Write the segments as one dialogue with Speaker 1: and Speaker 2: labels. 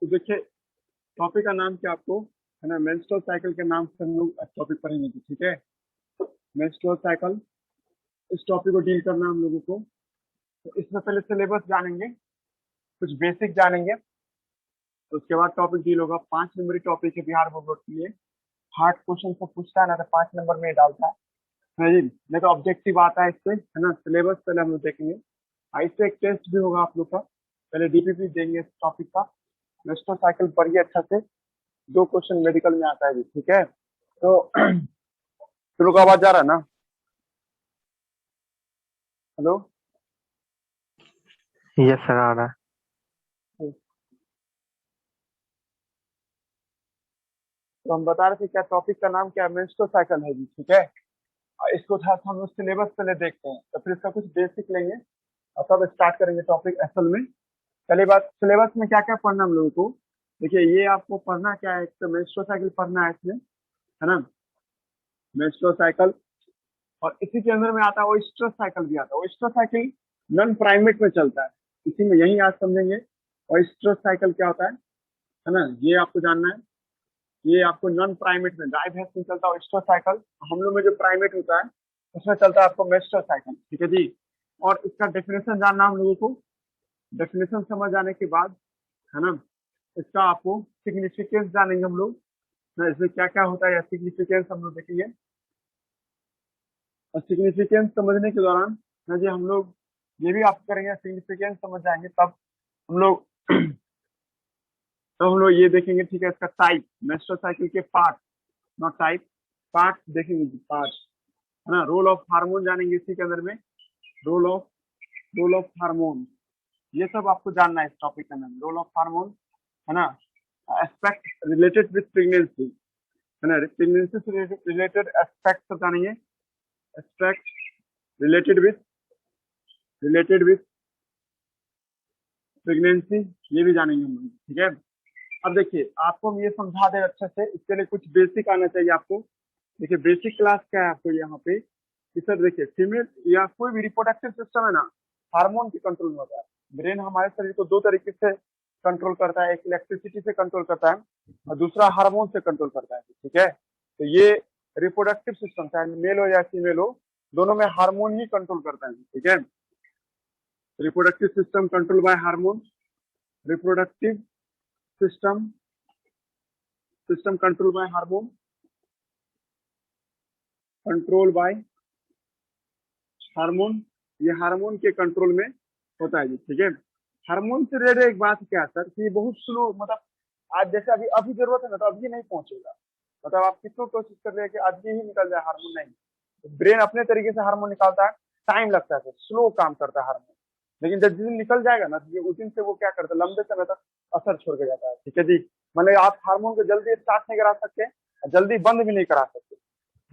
Speaker 1: देखिए, टॉपिक का नाम क्या आपको है ना, मेंस्ट्रुअल साइकिल के नाम से हम लोग टॉपिक पढ़ेंगे, ठीक है। मेंस्ट्रुअल साइकिल, इस टॉपिक को डील करना हम लोगों को। तो इसमें पहले सिलेबस जानेंगे, कुछ बेसिक जानेंगे, तो उसके बाद टॉपिक डील होगा। 5 नंबरी टॉपिक है बिहार बोर्ड के लिए। हार्ड क्वेश्चन से पूछता है ना, तो 5 नंबर में ही डालता है जी। नहीं तो ऑब्जेक्टिव आता है इससे, है ना। सिलेबस पहले हम लोग देखेंगे, इससे एक टेस्ट भी होगा आप लोग का। पहले डीपीपी देंगे इस टॉपिक का। मेंस्ट्रुअल साइकिल पढ़िए अच्छा से, 2 क्वेश्चन मेडिकल में आता है जी, ठीक है। तो शुरू का आवाज जा रहा है ना? हेलो।
Speaker 2: यस सर, आ रहा है।
Speaker 1: तो हम बता रहे थे क्या, टॉपिक का नाम क्या है, मेंस्ट्रुअल साइकिल है जी, ठीक है। और इसको था हम लोग सिलेबस पहले देखते हैं, तो फिर इसका कुछ बेसिक लेंगे और तब स्टार्ट करेंगे टॉपिक असल में। पहली बात, सिलेबस में क्या क्या पढ़ना हम लोगों को। देखिए, ये आपको पढ़ना क्या है, एक तो मेंस्ट्रुअल साइकिल पढ़ना है इसमें, है ना। मेंस्ट्रुअल साइकिल, और इसी के अंदर में आता है ओइस्टर साइकिल भी आता है। ओइस्टर साइकिल नॉन प्राइमेट में चलता है, इसी में यही आज समझेंगे। ओइस्टर साइकिल क्या होता है ना, ये आपको जानना है। ये आपको नॉन प्राइमेट में, गाय भैंस में चलता है ओइस्टर साइकिल। हम लोग में जो प्राइमेट होता है उसमें चलता है आपको मेस्टर साइकिल, ठीक है जी। और इसका डेफिनेशन जानना हम लोगों को। डेफिनेशन समझ आने के बाद, है ना, इसका आपको सिग्निफिकेंस जानेंगे हम लोग ना, इसमें क्या क्या होता है या सिग्निफिकेंस हम लोग देखेंगे। और सिग्निफिकेंस समझने के दौरान ना जी, हम लोग ये भी आप करेंगे, सिग्निफिकेंस समझ जाएंगे तब हम लोग तो हम लोग ये देखेंगे, ठीक है। इसका टाइप, मेंस्ट्रुअल साइकिल के पार्ट, नॉट टाइप, पार्ट देखेंगे, पार्ट, है ना। रोल ऑफ हार्मोन जानेंगे इसी के अंदर में। रोल ऑफ हार्मोन, ये सब आपको जानना है इस टॉपिक के अंदर। रोल ऑफ हार्मोन, है ना। एस्पेक्ट रिलेटेड विथ प्रेगनेंसी, है ना। प्रेगनेंसी से रिलेटेड एस्पेक्ट सब जानेंगे। एस्पेक्ट रिलेटेड विथ प्रेगनेंसी, ये भी जानेंगे हम लोग, ठीक है। अब देखिए, आपको हम ये समझा दे अच्छे से, इसके लिए कुछ बेसिक आना चाहिए आपको। देखिए, बेसिक क्लास क्या है आपको यहाँ पे कि सर देखिए, फीमेल या कोई भी रिप्रोडक्टिव सिस्टम है ना, हार्मोन के कंट्रोल में होता है। ब्रेन हमारे शरीर को 2 तरीके से कंट्रोल करता है, एक इलेक्ट्रिसिटी से कंट्रोल करता है और दूसरा हार्मोन से कंट्रोल करता है, ठीक है। तो ये रिप्रोडक्टिव सिस्टम, चाहे मेल हो या फीमेल हो, दोनों में हार्मोन ही कंट्रोल करता है, ठीक है। Reproductive system control bye hormone, reproductive system control bye hormone, control bye hormone, ये हार्मोन के कंट्रोल में होता है जी, ठीक है। हार्मोन से रिलेटेड एक बात क्या है सर, कि ये बहुत स्लो, मतलब आज जैसे अभी अभी जरूरत है ना, तो अभी नहीं पहुंचेगा। मतलब आप कितना कोशिश कर रहे हैं कि आज ये ही निकल जाए हार्मोन, नहीं। तो ब्रेन अपने तरीके से हार्मोन निकालता है, टाइम लगता है, स्लो काम करता है हार्मोन। लेकिन जब जिस दिन निकल जाएगा ना, तो ये उस दिन से वो क्या करता है, लंबे समय तक असर छोड़ के जाता है, ठीक है जी। मतलब आप हार्मोन को जल्दी स्टार्ट नहीं करा सकते, जल्दी बंद भी नहीं करा सकते।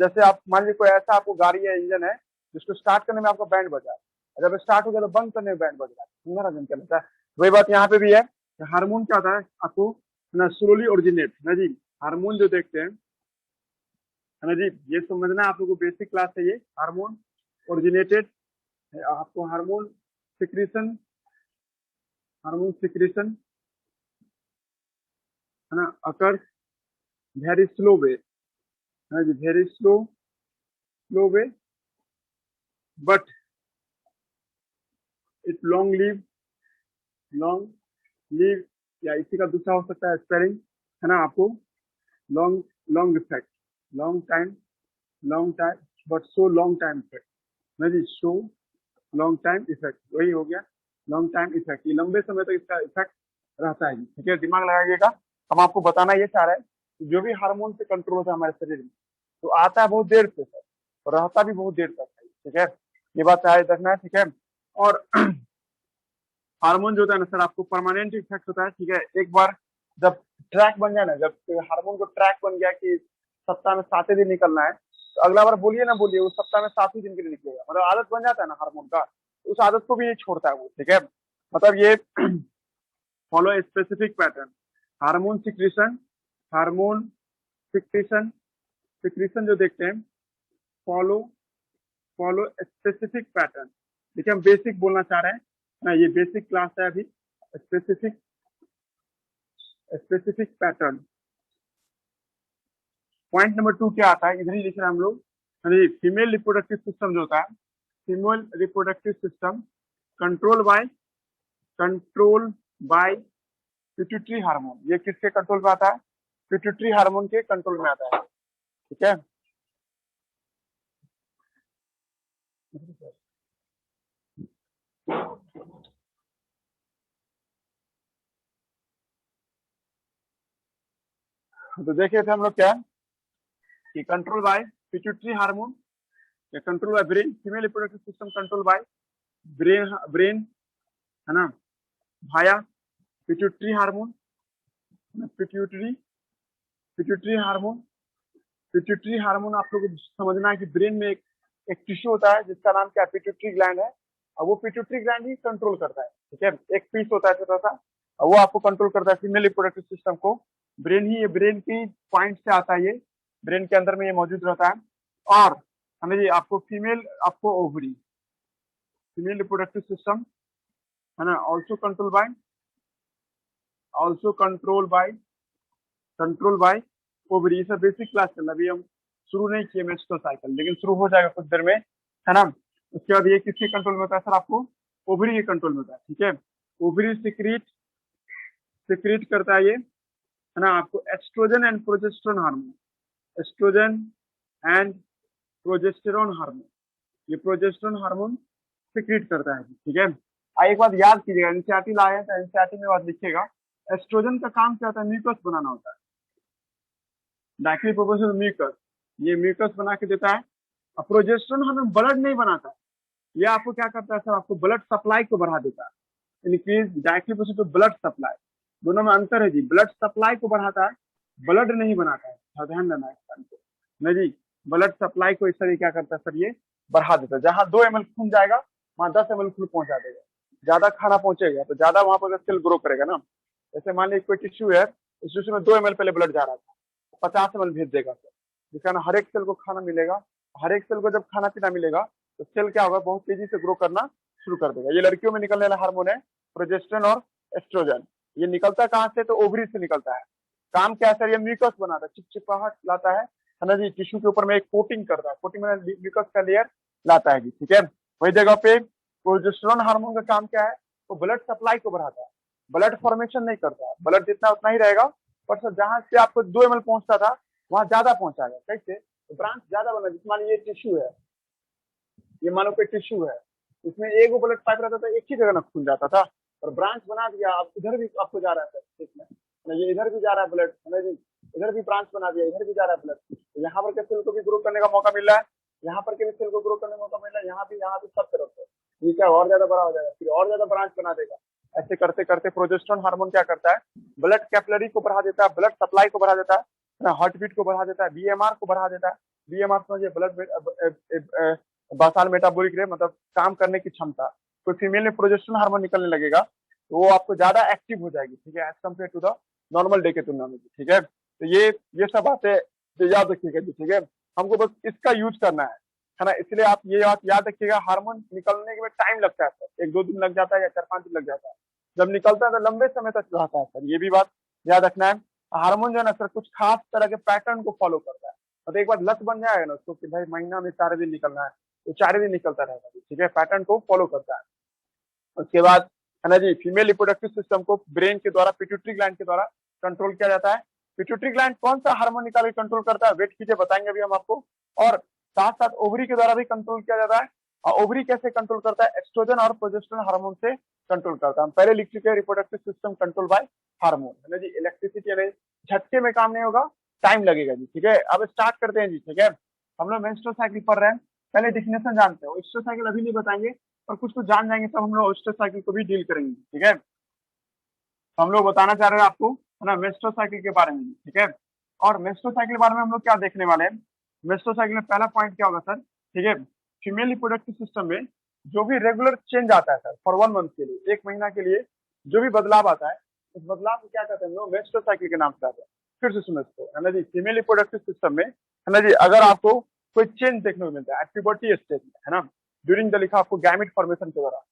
Speaker 1: जैसे आप मान लीजिए कोई ऐसा आपको गाड़ी या इंजन है जिसको स्टार्ट करने में आपका बैंड बजा है, जब स्टार्ट हो गया तो बंद करने में बैंड बज रहा है, सुंदर रंजन क्या लगता है। वही बात यहाँ पे भी है। हार्मोन क्या होता है आपको ना, स्लोली ओरिजिनेट ना जी। हार्मोन जो देखते हैं, है ना जी, ये समझना है आप लोगों को, बेसिक क्लास है ये। हार्मोन ओरिजिनेटेड, आपको हार्मोन सिक्रीशन, है ना, अकर वेरी स्लो वे, है ना जी, very slow way, but it long live, या इसी का दूसरा हो सकता है स्पेलिंग, है ना। आपको long long effect, long time but so long time effect, ना जी, शो लॉन्ग टाइम इफेक्ट, वही हो गया लॉन्ग टाइम इफेक्ट। ये लंबे समय तक इसका इफेक्ट रहता है जी, ठीक है। दिमाग लगाइएगा। हम आपको बताना ये चाह रहे हैं कि जो भी हार्मोन से कंट्रोल होता है हमारे शरीर में, तो आता है बहुत देर से सर, और रहता भी बहुत देर तक है, ठीक है। ये बात ध्यान रखना है, ठीक है। और हार्मोन जो होता है ना सर, आपको परमानेंट इफेक्ट होता है, ठीक है। एक बार जब ट्रैक बन जाए ना, जब हार्मोन को ट्रैक बन गया कि सप्ताह में 7 दिन निकलना है, तो अगला बार बोलिए ना बोलिए, वो सप्ताह में 7 दिन के लिए निकलेगा। मतलब आदत बन जाता है ना हार्मोन का, तो उस आदत को भी नहीं छोड़ता है वो, ठीक है। मतलब ये follow specific pattern, hormone secretion, hormone secretion secretion जो देखते हैं, फॉलो फॉलो स्पेसिफिक पैटर्न। देखिए, हम बेसिक बोलना चाह रहे हैं ना, ये बेसिक क्लास है अभी। Specific specific pattern. Point number 2 क्या आता है, इधर ही लिख रहे हैं हम लोग। फीमेल रिप्रोडक्टिव सिस्टम जो होता है, female reproductive system control by pituitary hormone. ये किसके कंट्रोल में आता है? पिट्यूटरी हार्मोन के कंट्रोल में आता है। ठीक है, तो देखे थे हम लोग क्या कि control by pituitary hormone, control by brain. Female reproductive system control by brain है ना, भाया pituitary hormone. Pituitary pituitary hormone pituitary hormone आप लोग को समझना है कि ब्रेन में एक टिश्यू होता है जिसका नाम क्या, पिट्यूटरी ग्लैंड है, और वो पिट्यूटरी ग्लैंड ही कंट्रोल करता है। ठीक है, एक पीस होता है छोटा सा, और वो आपको कंट्रोल करता है फीमेल रिप्रोडक्टिव सिस्टम को। ब्रेन ही, ये ब्रेन की पॉइंट से आता है, ये ब्रेन के अंदर में ये मौजूद रहता है। और हमें जी आपको आपको ओवरी, फीमेल रिप्रोडक्टिव सिस्टम है ना, ऑल्सो कंट्रोल बाय ओवरी। सब बेसिक क्लास चल रहा है, अभी हम शुरू नहीं किए मेंस्ट्रुअल साइकिल, लेकिन शुरू हो जाएगा कुछ देर में, है ना। उसके बाद ये किसके कंट्रोल में होता है सर? आपको ओवरी के कंट्रोल में होता है। ठीक है, ओवरी सिक्रीट करता है ये, है ना, आपको estrogen and progesterone hormone. Estrogen and progesterone hormone, ये प्रोजेस्टेरोन हार्मोन सिक्रीट करता है। ठीक है, एक बात याद कीजिएगा, एनसीईआरटी लाए हैं तो एनसीईआरटी में बात लिखिएगा, एस्ट्रोजन का काम क्या होता है? म्यूकस बनाना होता है, डायक्री प्रोपोर्शनल म्यूकस, ये म्यूकस बना के देता है। और प्रोजेस्टेरोन हमें ब्लड नहीं बनाता है, ये आपको क्या करता है सर? आपको ब्लड सप्लाई को बढ़ा देता है। Increase directly process to blood supply, दोनों में अंतर है जी। ब्लड सप्लाई को बढ़ाता है, ब्लड नहीं बनाता है, ध्यान देना है नहीं जी। ब्लड सप्लाई को इस तरह क्या करता है सर? ये बढ़ा देता है। जहां 2 ml खून जाएगा वहां 10 ml खून पहुंचा देगा। ज्यादा खाना पहुंचेगा तो ज्यादा वहां पर सेल ग्रो करेगा ना। जैसे मान लीजिए कोई टिश्यू है, इस टिश्यू में 2 ml पहले ब्लड जा रहा था, 50 ml भेज देगा सर, जिसका ना हर एक सेल को खाना मिलेगा। हर एक सेल को जब खाना पीना मिलेगा तो सेल क्या होगा? बहुत तेजी से ग्रो करना शुरू कर देगा। ये लड़कियों में निकलने वाला हार्मोन है प्रोजेस्टेरोन और एस्ट्रोजन। ये निकलता कहाँ से? तो ओवरी से निकलता है। काम क्या है सर? ये म्यूकस बनाता है, चिपचिपाहट लाता है ना जी। टिश्यू के ऊपर में एक कोटिंग करता है, कोटिंग में म्यूकस का लेयर लाता है जी। ठीक है, वही जगह पे प्रोजेस्टेरोन हार्मोन का काम क्या है? तो ब्लड सप्लाई को बढ़ाता है, ब्लड फॉर्मेशन नहीं करता है। ब्लड जितना उतना ही रहेगा, पर सर जहां से आपको 2 ml पहुंचता था वहां ज्यादा पहुंचाएगा। कैसे? तो ब्रांच ज्यादा बना। जिस मान ये टिश्यू है, ये मानो कोई टिश्यू है, इसमें एक वो ब्लड पाइप रहता था, एक ही जगह ना खून जाता था, और ब्रांच बना दिया, अब इधर भी आपको जा रहा है सर। इसमें ये इधर भी जा रहा है ब्लड, है जी, इधर भी ब्रांच बना दिया, इधर भी जा रहा है ब्लड। यहाँ पर के सेल को भी ग्रो करने का मौका मिल रहा है, यहाँ पर के भी सेल को ग्रो करने का मौका मिल रहा है, यहाँ भी सब तरफ से। ये क्या और ज्यादा बड़ा हो जाएगा, फिर और ज्यादा ब्रांच बना देगा। ऐसे करते करते प्रोजेस्टेरोन हार्मोन क्या करता है? ब्लड कैपिलरी को बढ़ा देता है, ब्लड सप्लाई को बढ़ा देता है, हार्ट बीट को बढ़ा देता है, बीएमआर को बढ़ा देता है। बीएमआर समझिए ब्लड बासाल मेटाबॉलिक रेट, मतलब काम करने की क्षमता। कोई फीमेल में प्रोजेस्टेरोन हार्मोन निकलने लगेगा तो वो आपको ज्यादा एक्टिव हो जाएगी। ठीक है, as compare to the normal day के तुलना में। ठीक है, तो ये सब बातें याद रखिएगा जी। ठीक है, हमको बस इसका यूज करना है ना। इसलिए आप ये बात याद रखिएगा, हार्मोन निकलने के बाद टाइम लगता है सर, 1-2 दिन लग जाता है या 4-5 दिन लग जाता है। जब निकलता है तो लंबे समय तक रहता है सर, ये भी बात याद रखना है। हार्मोन जो है ना सर, कुछ खास तरह के पैटर्न को फॉलो करता है। तो एक बार लत बन जाएगा ना उसको कि भाई महीना में 4 दिन निकलना है, तो 4 दिन निकलता रहेगा। ठीक है, पैटर्न को फॉलो करता है। उसके बाद है ना जी, फीमेल रिप्रोडक्टिव सिस्टम को ब्रेन के द्वारा, पिट्यूटरी ग्लैंड के द्वारा कंट्रोल किया जाता है। पिट्यूटरी ग्लैंड कौन सा हार्मोन निकाल के कंट्रोल करता है? वेट कीजिए, बताएंगे अभी हम आपको। और साथ साथ ओवरी के द्वारा भी कंट्रोल किया जाता है। और ओवरी कैसे कंट्रोल करता है? एस्ट्रोजन और प्रोजेस्टेरोन हार्मोन से कंट्रोल करता है। हम पहले लिख चुके हैं, reproductive system control bye hormone, है ना जी। इलेक्ट्रिसिटी यानी झटके में काम नहीं होगा, टाइम लगेगा जी। ठीक है, अब स्टार्ट करते हैं जी। ठीक है, हम लोग मेंस्ट्रुअल साइकिल पढ़ रहे हैं, पहले डिफिनेशन जानते हो। मेंस्ट्रुअल साइकिल अभी नहीं बताएंगे, और कुछ जान जाएंगे तब हम लोग मेंस्ट्रुअल साइकिल को भी डील करेंगे। ठीक है, तो हम लोग बताना चाह रहे हैं आपको, है ना, मेंस्ट्रुअल साइकिल के बारे में। ठीक है, और मेंस्ट्रुअल साइकिल के बारे में हम लोग क्या देखने वाले हैं? मेंस्ट्रुअल साइकिल में पहला पॉइंट क्या होगा सर? ठीक है, फीमेल रिप्रोडक्टिव सिस्टम में जो भी रेगुलर चेंज आता है सर, फॉर 1 मंथ के लिए, 1 महीना के लिए जो भी बदलाव आता है, उस बदलाव को क्या कहते हैं हम लोग? मेंस्ट्रुअल साइकिल के नाम से आते हैं। फिर से सुनो इसको, है ना जी। फीमेल रिप्रोडक्टिव सिस्टम में, है ना जी, अगर आपको कोई चेंज देखने को मिलता है एट प्यूबर्टी स्टेज में, है ना, ड्यूरिंग द लिखा आपको गैमेट फॉर्मेशन के दौरान,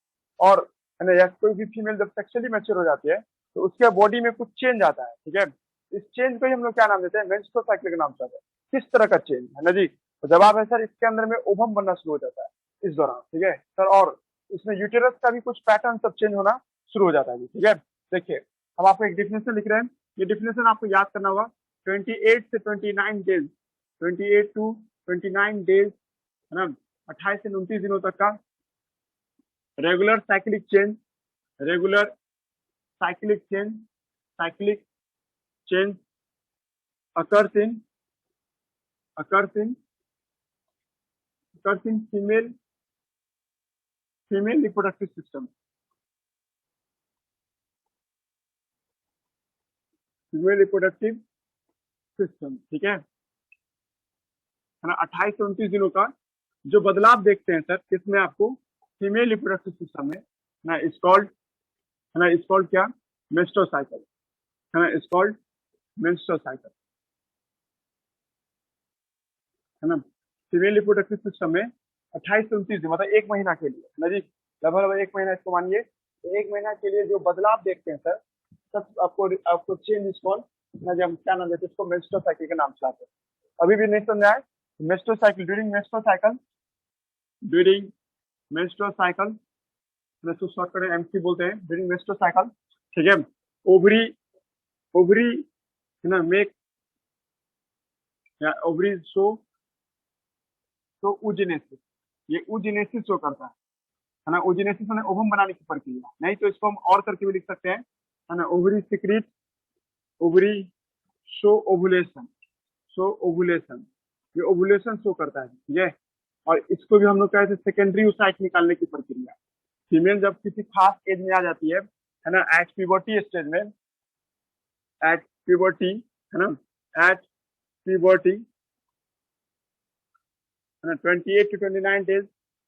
Speaker 1: और है ना, या कोई भी फीमेल जब सेक्सुअली मैच्योर हो जाती है तो उसके बॉडी में कुछ चेंज आता है, ठीक है। इस चेंज को ही हम लोग क्या नाम देते हैं, मेंस्ट्रुअल साइकिल का नाम से आते हैं। किस तरह का चेंज है ना जी, तो जवाब है सर इसके अंदर में ओवम बनना शुरू हो जाता है इस दौरान, ठीक है सर। और इसमें यूटेरस का भी कुछ पैटर्न सब चेंज होना शुरू हो जाता है जी, ठीक है। देखिए हम आपको एक डिफिनेशन लिख रहे हैं, ये डिफिनेशन आपको याद करना होगा। 28 से 29 डेज, 28 टू 29 डेज है ना, 28 से 29 दिनों तक का regular cyclic change, regular cyclic change, cyclic change occurs in occurs in occurs in female reproductive system, female reproductive system, ठीक है ना। 28 से 29 दिनों का जो बदलाव देखते हैं सर किसमें, आपको फीमेल रिप्रोडक्टिव सिस्टम में ना, इज कॉल्ड है ना, इज कॉल्ड क्या, मेंस्ट्रुअल साइकिल है ना, इज कॉल्ड मेंस्ट्रुअल साइकिल है ना। फीमेल रिप्रोडक्टिव सिस्टम में 28 से 29 दिन मतलब 1 महीना के लिए ना जी, लगभग 1 महीना इसको मानिए, तो 1 महीना के लिए जो बदलाव देखते हैं सर सब आपको चेंज इज कॉल्ड ना जी, हम क्या नाम देते हैं इसको, मेंस्ट्रुअल साइकिल के नाम से आते हैं। अभी भी नहीं समझ आए, menstrual cycle, during menstrual cycle, during menstrual cycle इसको शॉर्ट करें एमसी बोलते हैं, ड्यूरिंग मेंस्ट्रुअल साइकिल, ठीक है। ओवरी ओवरी है ना मेक या ओवरी शो तो ऊजिनेसिस, ये ऊजिनेसिस शो करता है ना। ऊजिनेसिस है ओवम बनाने की प्रक्रिया, नहीं तो इसको हम और करके भी लिख सकते हैं है ना। Ovary secrete, ovary show ovulation, show ovulation, ये ओवुलेशन शो करता है, ठीक है। और इसको भी हम लोग कहते हैं सेकेंडरी ओसाइट निकालने की प्रक्रिया। फीमेल जब किसी खास एज में आ जाती है ना, एट प्यूबर्टी स्टेज में, एट प्यूबर्टी है ना, एट प्यूबर्टी है ना, 28 to 29 days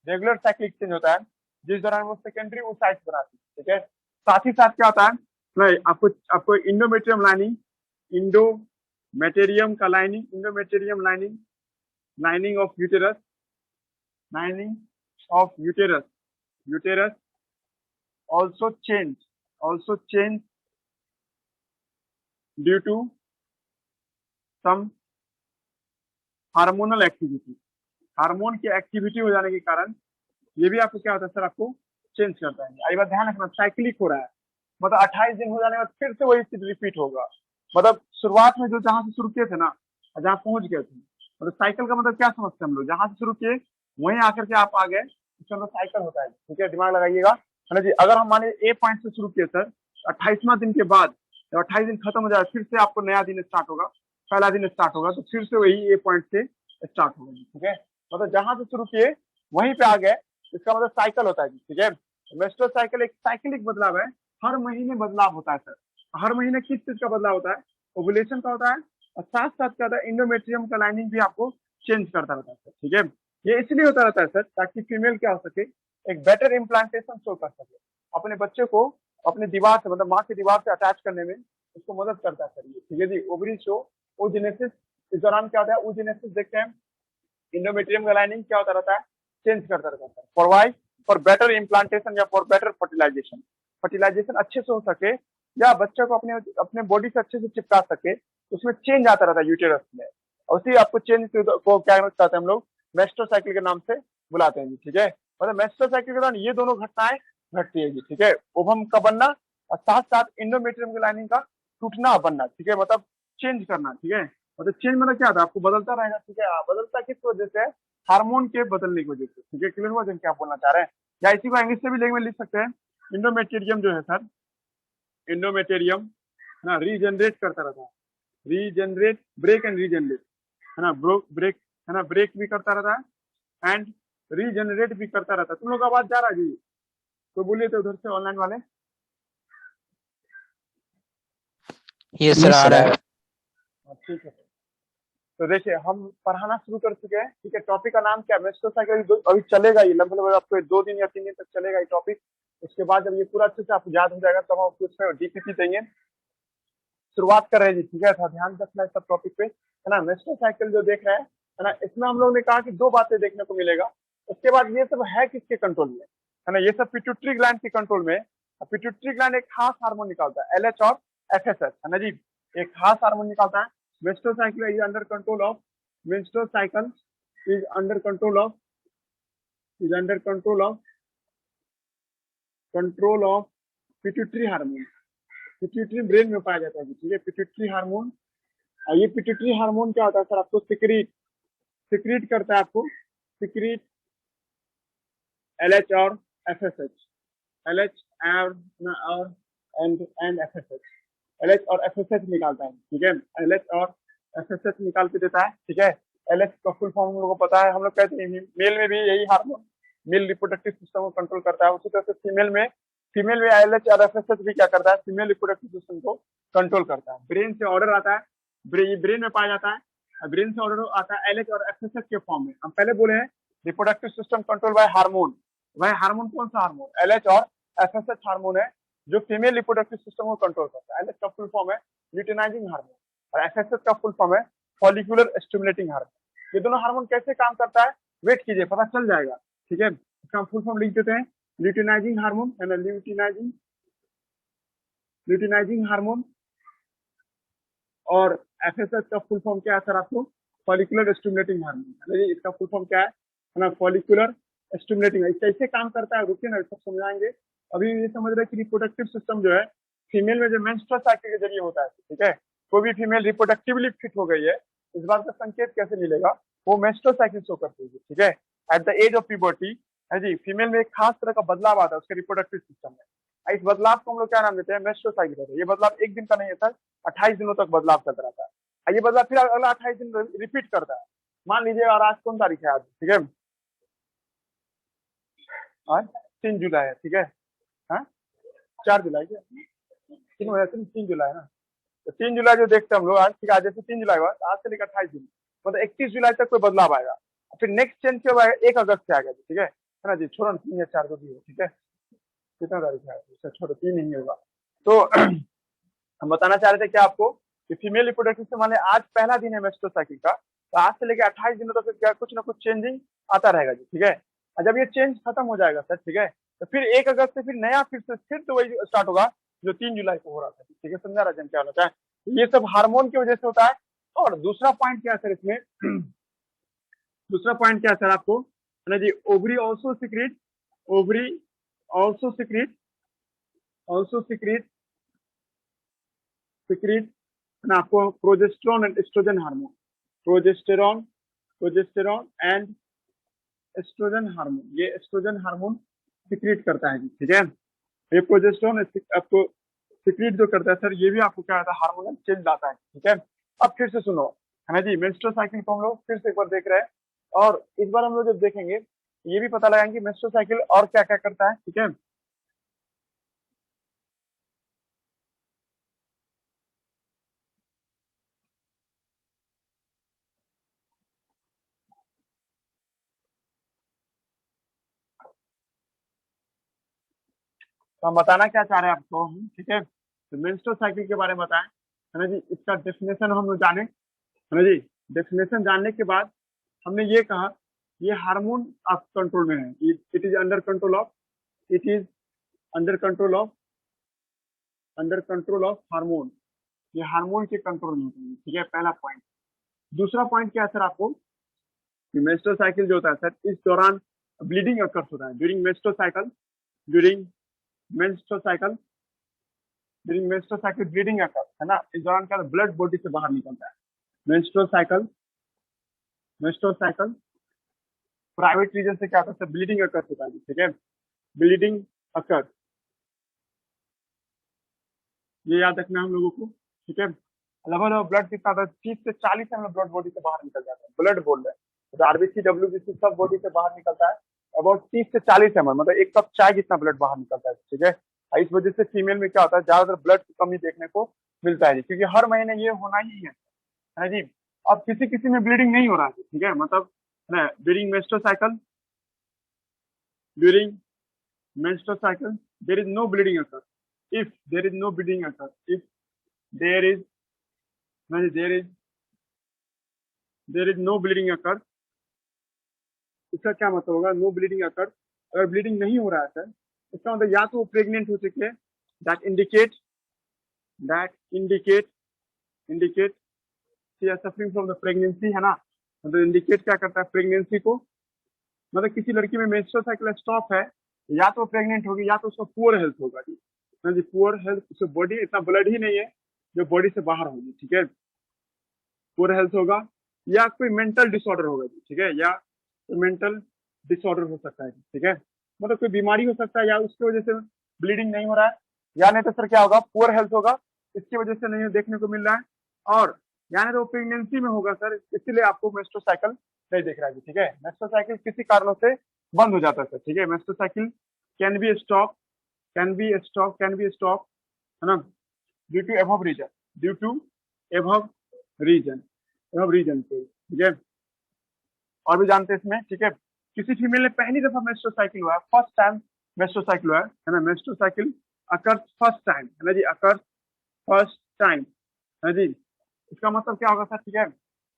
Speaker 1: regular cyclic change होता है, जिस दौरान वो सेकेंडरी ओसाइट्स बनाती है, ठीक है। साथ ही साथ क्या होता है नहीं, आपको इंडोमेट्रियम लाइनिंग, इंडोमेटेरियम का lining, endometrium lining, lining of uterus, lining of uterus, uterus also change due to some hormonal activity, hormone की एक्टिविटी हो जाने के कारण ये भी आपको क्या होता है सर, आपको चेंज करता है। आई बात ध्यान रखना, साइक्लिक हो रहा है, मतलब 28 दिन हो जाने के बाद फिर से वही चीज रिपीट होगा। मतलब शुरुआत में जो जहां से शुरू किए थे ना, जहां पहुंच गए थे, मतलब साइकिल का मतलब क्या समझते हैं हम लोग, जहां से शुरू किए वहीं आकर के आप आ गए, इसका मतलब साइकिल होता है, ठीक है। दिमाग लगाइएगा है ना जी। अगर हम माने ए पॉइंट से शुरू किए सर, 28वां दिन के बाद जब 28 दिन खत्म हो जाए फिर से आपको नया दिन स्टार्ट होगा, पहला दिन स्टार्ट होगा, तो फिर से वही ए पॉइंट से स्टार्ट होगा, ठीक है। मतलब जहां से शुरू किए वहीं पे आ गए, इसका मतलब साइकिल होता है जी, ठीक है। मेंस्ट्रुअल साइकिल एक साइक्लिक बदलाव है, हर महीने बदलाव होता है सर। हर महीने किस चीज का बदलाव होता है, ओवुलेशन का होता है, और साथ साथ क्या होता है, इंडोमेट्रियम का लाइनिंग भी आपको चेंज करता रहता है सर, ठीक है। ये इसलिए होता रहता है सर ताकि फीमेल क्या हो सके, एक बेटर इम्प्लांटेशन शो कर सके, अपने बच्चे को अपने दीवार से, मतलब माँ की दीवार से अटैच करने में उसको मदद करता है सर, ये ठीक है जी। ओवरी शो oogenesis, इस दौरान क्या होता है, oogenesis देखते हैं, इंडोमेट्रियम का लाइनिंग क्या होता रहता है, चेंज करता रहता है। For why, for better implantation या फॉर बेटर फर्टिलाइजेशन, फर्टिलाइजेशन अच्छे से हो सके या बच्चे को अपने अपने बॉडी से अच्छे से चिपका सके, उसमें चेंज आता रहता है यूटेरस में। उसी आपको चेंज को क्या कहते हैं हम लोग, मेंस्ट्रुअल साइकिल के नाम से बुलाते हैं जी, ठीक है। मतलब मेंस्ट्रुअल साइकिल के दौरान ये दोनों घटनाएं घटती है जी, ठीक है। ओवम का बनना और साथ साथ इंडोमेट्रियम की लाइनिंग का टूटना बनना, ठीक है, मतलब चेंज करना, ठीक है। मतलब चेंज मतलब क्या था, आपको बदलता रहेगा, ठीक है। बदलता किस वजह से, हार्मोन के बदलने की वजह से, ठीक है। क्लियर हुआ जन क्या बोलना चाह रहे हैं, या इसी को इंग्लिश से भी लिख सकते हैं। इंडोमेटेरियम जो है सर, इंडोमेटेरियम है ना, रीजनरेट करता रहता है, रीजनरेट, ब्रेक एंड रीजनरेट है ना, ब्रेक है ना, ब्रेक भी करता रहता है एंड रीजनरेट भी करता रहता है। तुम लोग आवाज जा रहा है जी, तो बोलिए तो उधर से ऑनलाइन वाले।
Speaker 2: ये सर आ रहा है।
Speaker 1: ठीक है, तो देखिए हम पढ़ाना शुरू कर चुके हैं, ठीक है। टॉपिक का नाम क्या है, मेंस्ट्रुअल साइकिल, अभी चलेगा ये लगभग आपको 2 दिन या 3 दिन तक चलेगा ये टॉपिक। उसके बाद जब ये पूरा अच्छे से आपको याद हो जाएगा तब हम उसमें डीपीटी देंगे। शुरुआत कर रहे हैं जी, ठीक है। थोड़ा ध्यान रखना है सब टॉपिक पे, है ना। मेंस्ट्रुअल साइकिल जो देख रहे हैं है ना, इसमें हम लोग ने कहा कि 2 बातें देखने को मिलेगा। उसके बाद ये सब है किसके कंट्रोल में, है ना, ये सब पिट्यूटरी ग्लैंड के कंट्रोल में, पिट्यूटरी ग्लैंड एक खास हार्मोन निकालता है, एलएच और एफएसएच, है ना जी, एक खास हार्मोन निकालता है। Menstrual cycle is under control of, menstrual cycle is under control of, is under control of pituitary hormone. Pituitary brain में पाया जाता है, ठीक है, पिट्यूटरी हार्मोन। ये पिट्यूटरी हार्मोन क्या होता है सर, आपको सिक्रीट करता है, आपको सिक्रीट एलएच और एफएसएच, एलएच और एंड एफएसएच, एलएच और एफएसएच निकालता है, ठीक है, एलएच और एफएसएच निकाल के देता है, ठीक है। एलएच का फुल फॉर्म हम लोगों को पता है, हम लोग कहते हैं मेल में भी यही हार्मोन मेल रिप्रोडक्टिव सिस्टम को कंट्रोल करता है, उसी तरह से फीमेल में एलएच और एफएसएच भी क्या करता है, फीमेल रिप्रोडक्टिव सिस्टम को कंट्रोल करता है। ब्रेन से ऑर्डर आता है, ब्रेन में पाया जाता है, ब्रेन से ऑर्डर आता है एलएच और एफएसएच के फॉर्म में। हम पहले बोले हैं reproductive system control bye hormone, वह हार्मोन कौन सा हार्मोन, एलएच और एफएसएच हार्मोन है जो फीमेल रिप्रोडक्टिव सिस्टम को कंट्रोल करता है। एलएच का फुल फॉर्म है ल्यूटेनाइजिंग हार्मोन और एफएसएच का फुल फॉर्म है फॉलिकुलर स्टिमुलेटिंग हार्मोन। ये दोनों हार्मोन कैसे काम करता है, वेट कीजिए, पता चल जाएगा, ठीक है। इसका फुल फॉर्म लिख देते हैं, ल्यूटेनाइजिंग हार्मोन है ना, ल्यूटेनाइजिंग हार्मोन, और एफएसएच का फुल फॉर्म क्या है सर आपको, फॉलिकुलर स्टिमुलेटिंग हार्मोन। इसका फुल फॉर्म क्या है ना, फॉलिकुलर स्टिमुलेटिंग। कैसे काम करता है, रुकिए ना, सब समझाएंगे। अभी ये समझ रहे हैं कि रिप्रोडक्टिव सिस्टम जो है फीमेल में जो मेंस्ट्रुअल साइकिल के जरिए होता है, ठीक है, कोई भी फीमेल रिप्रोडक्टिवली फिट हो गई है, इस बात का संकेत कैसे मिलेगा, वो मेंस्ट्रुअल साइकिल शो करती है, ठीक है। At the age of puberty है जी, फीमेल में एक खास तरह का बदलाव आता है उसके रिप्रोडक्टिव सिस्टम में। इस बदलाव को हम लोग क्या नाम देते हैं, मेंस्ट्रुअल साइकिल। ये बदलाव एक दिन का नहीं है सर, 28 दिनों तक बदलाव चलता रहता है। ये बदलाव फिर अगला 28 दिन रिपीट करता है। मान लीजिए और आज कौन तारीख है, आज ठीक है, आज 3 जुलाई है, ठीक है, हाँ 4 जुलाई क्या 3 जुलाई है ना, तो 3 जुलाई जो देखते हैं हम लोग आज, ठीक है, जैसे 3 जुलाई हुआ आज से लेकर 28 दिन, मतलब 31 जुलाई तक कोई बदलाव आएगा। फिर नेक्स्ट चेंज कब आएगा, 1 अगस्त से आएगा, ठीक है ना जी, छोड़ो 3 या 4 को भी है, ठीक है, कितना तारीख है, छोड़ो 3 नहीं होगा। तो हम बताना चाह रहे थे क्या आपको कि फीमेल रिप्रोडक्टिव से मान आज पहला दिन है मेंस्ट्रुअल साइकिल का, तो आज से लेकर 28 दिनों तक क्या कुछ ना कुछ चेंजिंग आता रहेगा जी, ठीक है। और जब ये चेंज खत्म हो जाएगा सर, ठीक है, तो फिर 1 अगस्त से फिर नया फिर तो वही स्टार्ट होगा जो 3 जुलाई को हो रहा था, ठीक है, समझा राजन क्या होता है, ये सब हार्मोन की वजह से होता है। और दूसरा पॉइंट क्या है सर इसमें, दूसरा पॉइंट क्या है सर आपको, है ना जी, ovary also secrete, ovary also secrete ना आपको progesterone and oestrogen hormone, progesterone and oestrogen hormone, ये एस्ट्रोजन हार्मोन सिक्रीट करता है, ठीक है। ये प्रोजेस्टेरॉन आपको सिक्रीट जो करता है सर, ये भी आपको क्या आता है, हार्मोनल चेंज लाता है, ठीक है। अब फिर से सुनो, है ना जी, मेंस्ट्रुअल साइकिल को हम लोग फिर से एक बार देख रहे हैं, और इस बार हम लोग जब देखेंगे ये भी पता लगाएंगे मेंस्ट्रुअल साइकिल और क्या क्या करता है, ठीक है। तो हम बताना क्या चाह रहे हैं आपको, ठीक है, तो मेंस्ट्रुअल साइकिल के बारे में बताएं, है ना जी, इसका डेफिनेशन हम लोग जाने, है ना जी, डेफिनेशन जानने के बाद हमने ये कहा ये हार्मोन आप कंट्रोल में है, it is under control of, it is under control of hormone, ये हार्मोन के कंट्रोल में होते हैं, ठीक है, पहला पॉइंट। दूसरा पॉइंट क्या है सर आपको, मेंस्ट्रुअल साइकिल जो होता है सर, इस दौरान ब्लीडिंग अकर्स होता है, during menstrual cycle, during menstrual cycle during menstrual cycle bleeding occurs, है ना, इस दौरान क्या ब्लड बॉडी से बाहर निकलता है। मेंस्ट्रुअल साइकिल प्राइवेट रीजन से क्या होता है, ब्लीडिंग अकर्स होता है, ठीक है, ब्लीडिंग अकर्स, ये याद रखना हम लोगों को, ठीक है। लगभग ब्लड कितना था, 30 से 40 एमएल ब्लड बॉडी से बाहर निकल जाता है, ब्लड बोल रहे हैं, तो आरबीसी डब्ल्यूबीसी सब बॉडी से बाहर निकलता है, अबाउट 30 से 40 एमएल, मतलब 1 कप चाय जितना ब्लड बाहर निकलता है, ठीक है। इस वजह से फीमेल में क्या होता है, ज्यादातर ब्लड की कमी देखने को मिलता है, क्योंकि हर महीने ये होना ही है ना जी। अब किसी किसी में ब्लीडिंग नहीं हो रहा है, ठीक है, मतलब ना during menstrual cycle, during menstrual cycle there is no bleeding occur, if there is no bleeding occur, if there is there is no bleeding occur, इसका क्या मतलब होगा, नो ब्लीडिंग अकर, अगर ब्लीडिंग नहीं हो रहा है सर, इसका मतलब या तो वो प्रेग्नेंट हो चुके हैं, that indicate she are suffering from the pregnancy, है ना। मतलब इंडिकेट क्या करता है प्रेगनेंसी को, मतलब किसी लड़की में मेंस्ट्रुअल साइकिल स्टॉप है, या तो प्रेग्नेंट होगी या तो उसका पुअर हेल्थ होगा जी, पुअर हेल्थ, उसका बॉडी इतना ब्लड ही नहीं है जो बॉडी से बाहर होगी, ठीक है, पुअर हेल्थ होगा, या कोई मेंटल डिसऑर्डर होगा जी, ठीक है, या मेंटल डिसऑर्डर हो सकता है, ठीक है, मतलब कोई बीमारी हो सकता है, या उसकी वजह से ब्लीडिंग नहीं हो रहा है, या नहीं तो सर क्या होगा पुअर हेल्थ होगा, इसकी वजह से नहीं देखने को मिल रहा है, और यानी तो प्रेगनेंसी में होगा सर, इसलिए आपको मेंस्ट्रुअल साइकिल नहीं देख रहा है, ठीक है। मेंस्ट्रुअल साइकिल किसी कारणों से बंद हो जाता है सर, ठीक है। Menstrual cycle can be stop, है ना, ड्यू टू एबव रीजन से, ठीक है। और भी जानते हैं इसमें, ठीक है। किसी फीमेल ने पहली दफा मेंस्ट्रुअल साइकिल हुआ है, फर्स्ट टाइम मेंस्ट्रुअल साइकिल हुआ है ना, menstrual cycle occurs first time, है ना जी, अकर्स फर्स्ट टाइम, है जी। इसका मतलब क्या होगा सर, ठीक है,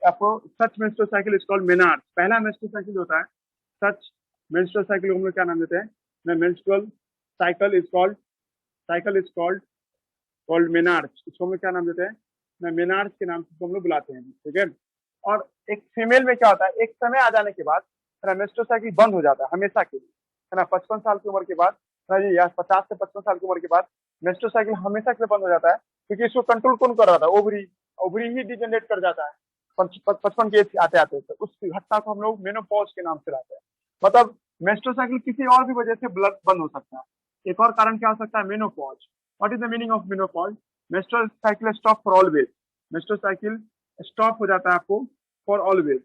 Speaker 1: आपको such menstrual cycle is called menarche, पहला मेंस्ट्रुअल साइकिल होता है सच मेंस्ट्रुअल साइकिल, हम लोग क्या नाम देते हैं, menstrual cycle is called menarche, इसको हम लोग क्या नाम देते हैं, मेनार्च के नाम से हम लोग बुलाते हैं, ठीक है। और एक फीमेल में क्या होता है, एक समय आ जाने के बाद मेंस्ट्रुअल साइकिल बंद हो जाता है हमेशा के लिए, है ना, 55 साल की उम्र के बाद, है ना जी, या 50 से 55 साल की उम्र के बाद मेंस्ट्रुअल साइकिल हमेशा के लिए बंद हो जाता है, क्योंकि इसको कंट्रोल कौन कर रहा था, ओवरी ही डिजेनरेट कर जाता है 55 के एज आते आते, तो उस घटना को हम लोग मेनोपॉज के नाम से लाते हैं। मतलब मेंस्ट्रुअल साइकिल किसी और भी वजह से ब्लड बंद हो सकता है, एक और कारण क्या हो सकता है, menopause. What is the meaning of menopause, menstrual cycle stop for always, menstrual cycle stop हो जाता है आपको फॉर ऑलवेज,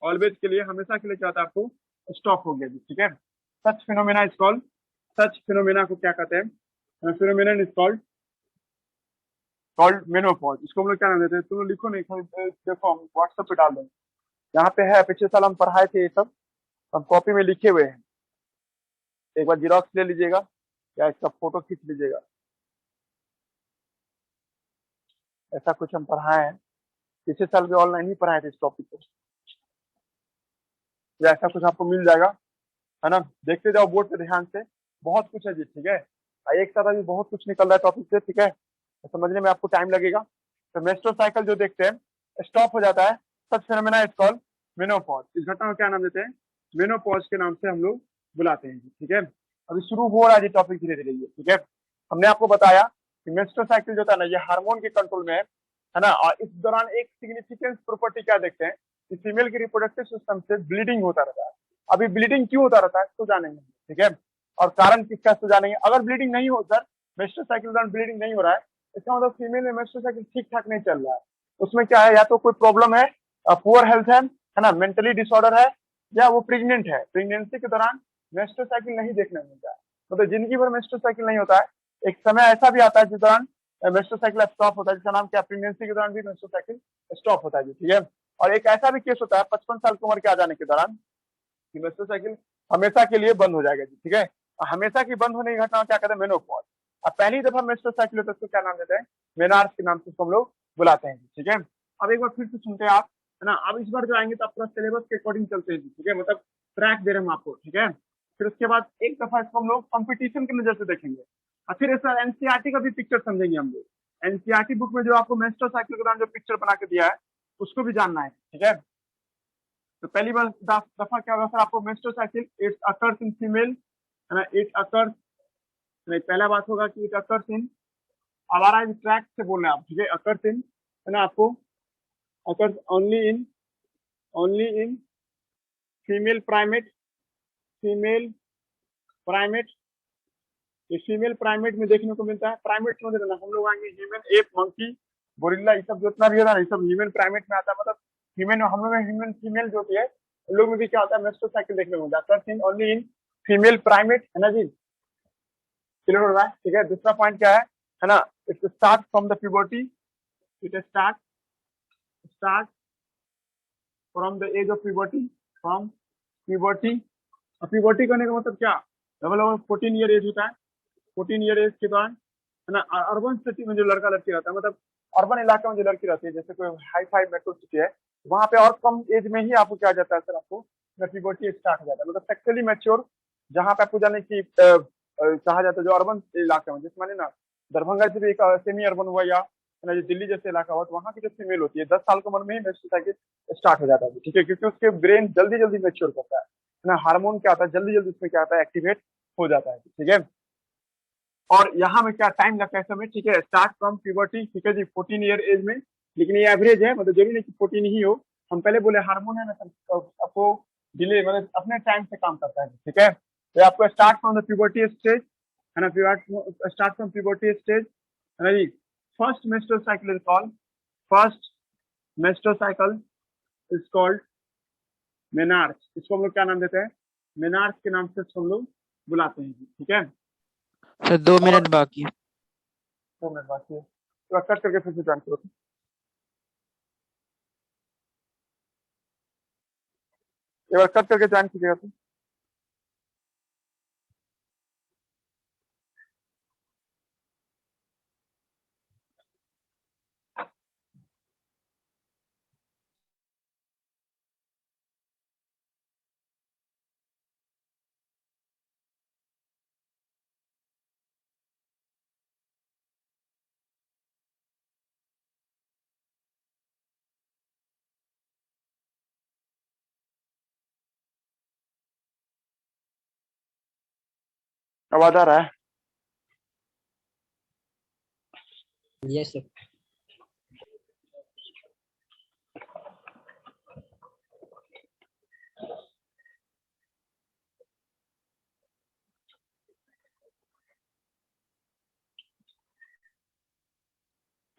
Speaker 1: ऑलवेज के लिए, हमेशा के लिए क्या होता है, आपको स्टॉप हो गया, ठीक है। Such phenomena is called, such phenomena को क्या कहते हैं, फिनोमेनन इज कॉल्ड मेनोपॉज, इसको हम लोग क्या नाम देते हैं, तुम लोग लिखो नहीं, देखो हम व्हाट्सएप पे डाल देंगे, यहाँ पे है, पिछले साल हम पढ़ाए थे ये सब, हम कॉपी में लिखे हुए हैं, एक बार जीरोक्स ले लीजिएगा या इसका फोटो खींच लीजिएगा, ऐसा कुछ हम पढ़ाए हैं, पिछले साल भी ऑनलाइन ही पढ़ाए थे इस टॉपिक को, या ऐसा कुछ आपको मिल जाएगा, है ना, देखते जाओ बोर्ड पे ध्यान से, बहुत कुछ है जी, ठीक है, एक साथ अभी बहुत कुछ निकल रहा है टॉपिक से, ठीक है, तो समझने में आपको टाइम लगेगा। तो मेंस्ट्रुअल साइकिल जो देखते हैं स्टॉप हो जाता है, such phenomena is called menopause, इस घटना को क्या नाम देते हैं, मेनोपॉज के नाम से हम लोग बुलाते हैं, ठीक है। अभी शुरू हो रहा है जी टॉपिक धीरे धीरे, ठीक है। हमने आपको बताया कि मेंस्ट्रुअल साइकिल जो था ना, ये हार्मोन के कंट्रोल में है ना, और इस दौरान एक सिग्निफिकेंट प्रॉपर्टी क्या देखते हैं कि फीमेल के रिप्रोडक्टिव सिस्टम से ब्लीडिंग होता रहता है। अभी ब्लीडिंग क्यों होता रहता है तो जानेंगे, ठीक है, और कारण किसका तो जानेंगे। अगर ब्लीडिंग नहीं हो सर, मेंस्ट्रुअल साइकिल दौरान ब्लीडिंग नहीं हो रहा है, इसका मतलब फीमेल में मेंस्ट्रुअल साइकिल ठीक ठाक नहीं चल रहा है, उसमें क्या है, या तो कोई प्रॉब्लम है, पुअर हेल्थ है ना, मेंटली डिसऑर्डर है, या वो प्रेग्नेंट है, प्रेगनेंसी के दौरान मेंस्ट्रुअल साइकिल नहीं देखने मिलता है, मतलब जिंदगी भर मेंस्ट्रुअल साइकिल नहीं होता है, एक समय ऐसा भी आता है जिस दौरान मेंस्ट्रुअल साइकिल स्टॉप होता है, जिसका नाम क्या, प्रेगनेंसी के दौरान भी मेंस्ट्रुअल साइकिल स्टॉप होता है, ठीक है। और एक ऐसा भी केस होता है 55 साल की उम्र के आ जाने के दौरान कि मेंस्ट्रुअल साइकिल हमेशा के लिए बंद हो जाएगा जी, ठीक है। हमेशा की बंद होने की घटना क्या कहते हैं, मेनोपॉज। अब पहली दफा मेंस्ट्रुअल साइकिल होता है उसको क्या नाम देते हैं, मेनार्च के नाम से हम लोग बुलाते हैं, ठीक है। अब एक बार फिर से सुनते हैं आप, है ना, अब इस बार जो आएंगे तो आप पूरा सिलेबस के अकॉर्डिंग चलते हैं, ठीक है, मतलब ट्रैक दे रहे हैं हम आपको, ठीक है। फिर उसके बाद एक दफा इसको हम लोग कंपटीशन की नजर से देखेंगे, और फिर ऐसा एनसीईआरटी का भी पिक्चर समझेंगे हम लोग। एनसीईआरटी बुक में जो आपको मेंस्ट्रुअल साइकिल के दौरान जो पिक्चर बना के दिया है उसको भी जानना है, ठीक है। तो पहली बार दफा क्या होगा सर, आपको menstrual cycle it occurs in female, है ना, इट अकर्स, नहीं पहला बात होगा कि इट अकर्स इन, अब आ रहा है ट्रैक से बोलना है आप, ठीक है, अकर्स इन, है ना, आपको occurs only in female primate, female primate, ये फीमेल प्राइमेट में देखने को मिलता है। प्राइमेट समझ लेना, हम लोग आएंगे ह्यूमन, एप, मंकी, गोरिल्ला, ये सब जितना भी है ना, ये सब ह्यूमन प्राइमेट में आता है, मतलब ह्यूमन, हम लोग में ह्यूमन फीमेल जो होती है, उन लोग में भी क्या होता है, मेंस्ट्रुअल साइकिल देखने को मिलता है, ओनली इन फीमेल प्राइमेट, है ना जी, क्लियर हो रहा है, ठीक है। दूसरा पॉइंट क्या है ना, it start from the puberty, it start from the age of puberty, from puberty. Puberty करने का मतलब क्या, लगभग 14 ईयर एज होता है, 14 ईयर एज के बाद, है ना, अर्बन सिटी में जो लड़का लड़की रहता है, मतलब अर्बन इलाके में जो लड़की रहती है, जैसे कोई हाई फाई मेट्रो सिटी है, वहां पे और कम एज में ही आपको क्या जाता है सर, आपको प्यूबर्टी स्टार्ट हो जाता है, मतलब सेक्सुअली मैच्योर, जहां पे आपको जाने की कहा जाता है जो अर्बन इलाका में, जैसे माने ना दरभंगा से भी एक सेमी अर्बन हुआ या है ना जो दिल्ली जैसे इलाका हुआ, तो वहाँ की जो फीमेल होती है 10 साल की उम्र में ही मेंस्ट्रुअल साइकिल स्टार्ट हो जाता है, ठीक है, क्योंकि उसके ब्रेन जल्दी जल्दी मेच्योर करता है ना, हार्मोन क्या आता है जल्दी जल्दी उसमें क्या आता है एक्टिवेट हो जाता है, ठीक है। और यहाँ में क्या टाइम लगता है समय, ठीक है, स्टार्ट फ्रॉम प्यूबर्टी, ठीक है जी, 14 ईयर एज में, लेकिन ये एवरेज है, मतलब जरूरी नहीं कि 14 ही हो। हम पहले बोले हार्मोन है ना आपको डिले मतलब अपने टाइम से काम करता है, ठीक है। तो आपको start from the puberty stage है ना, स्टार्ट फ्रॉम प्यूबर्टी स्टेज है ना जी। First menstrual cycle is called, first menstrual cycle is called menarche. इसको हम लोग क्या नाम देते हैं, मेनार्स के नाम से हम लोग बुलाते हैं, ठीक है।
Speaker 2: सर 2 मिनट बाकी है।
Speaker 1: 2 मिनट बाकी है, तो कट करके फिर से ज्वाइन करो। एक बार कट करके ज्वाइन कीजिएगा तो। आवाज आ रहा है?
Speaker 2: Yes sir.
Speaker 1: तो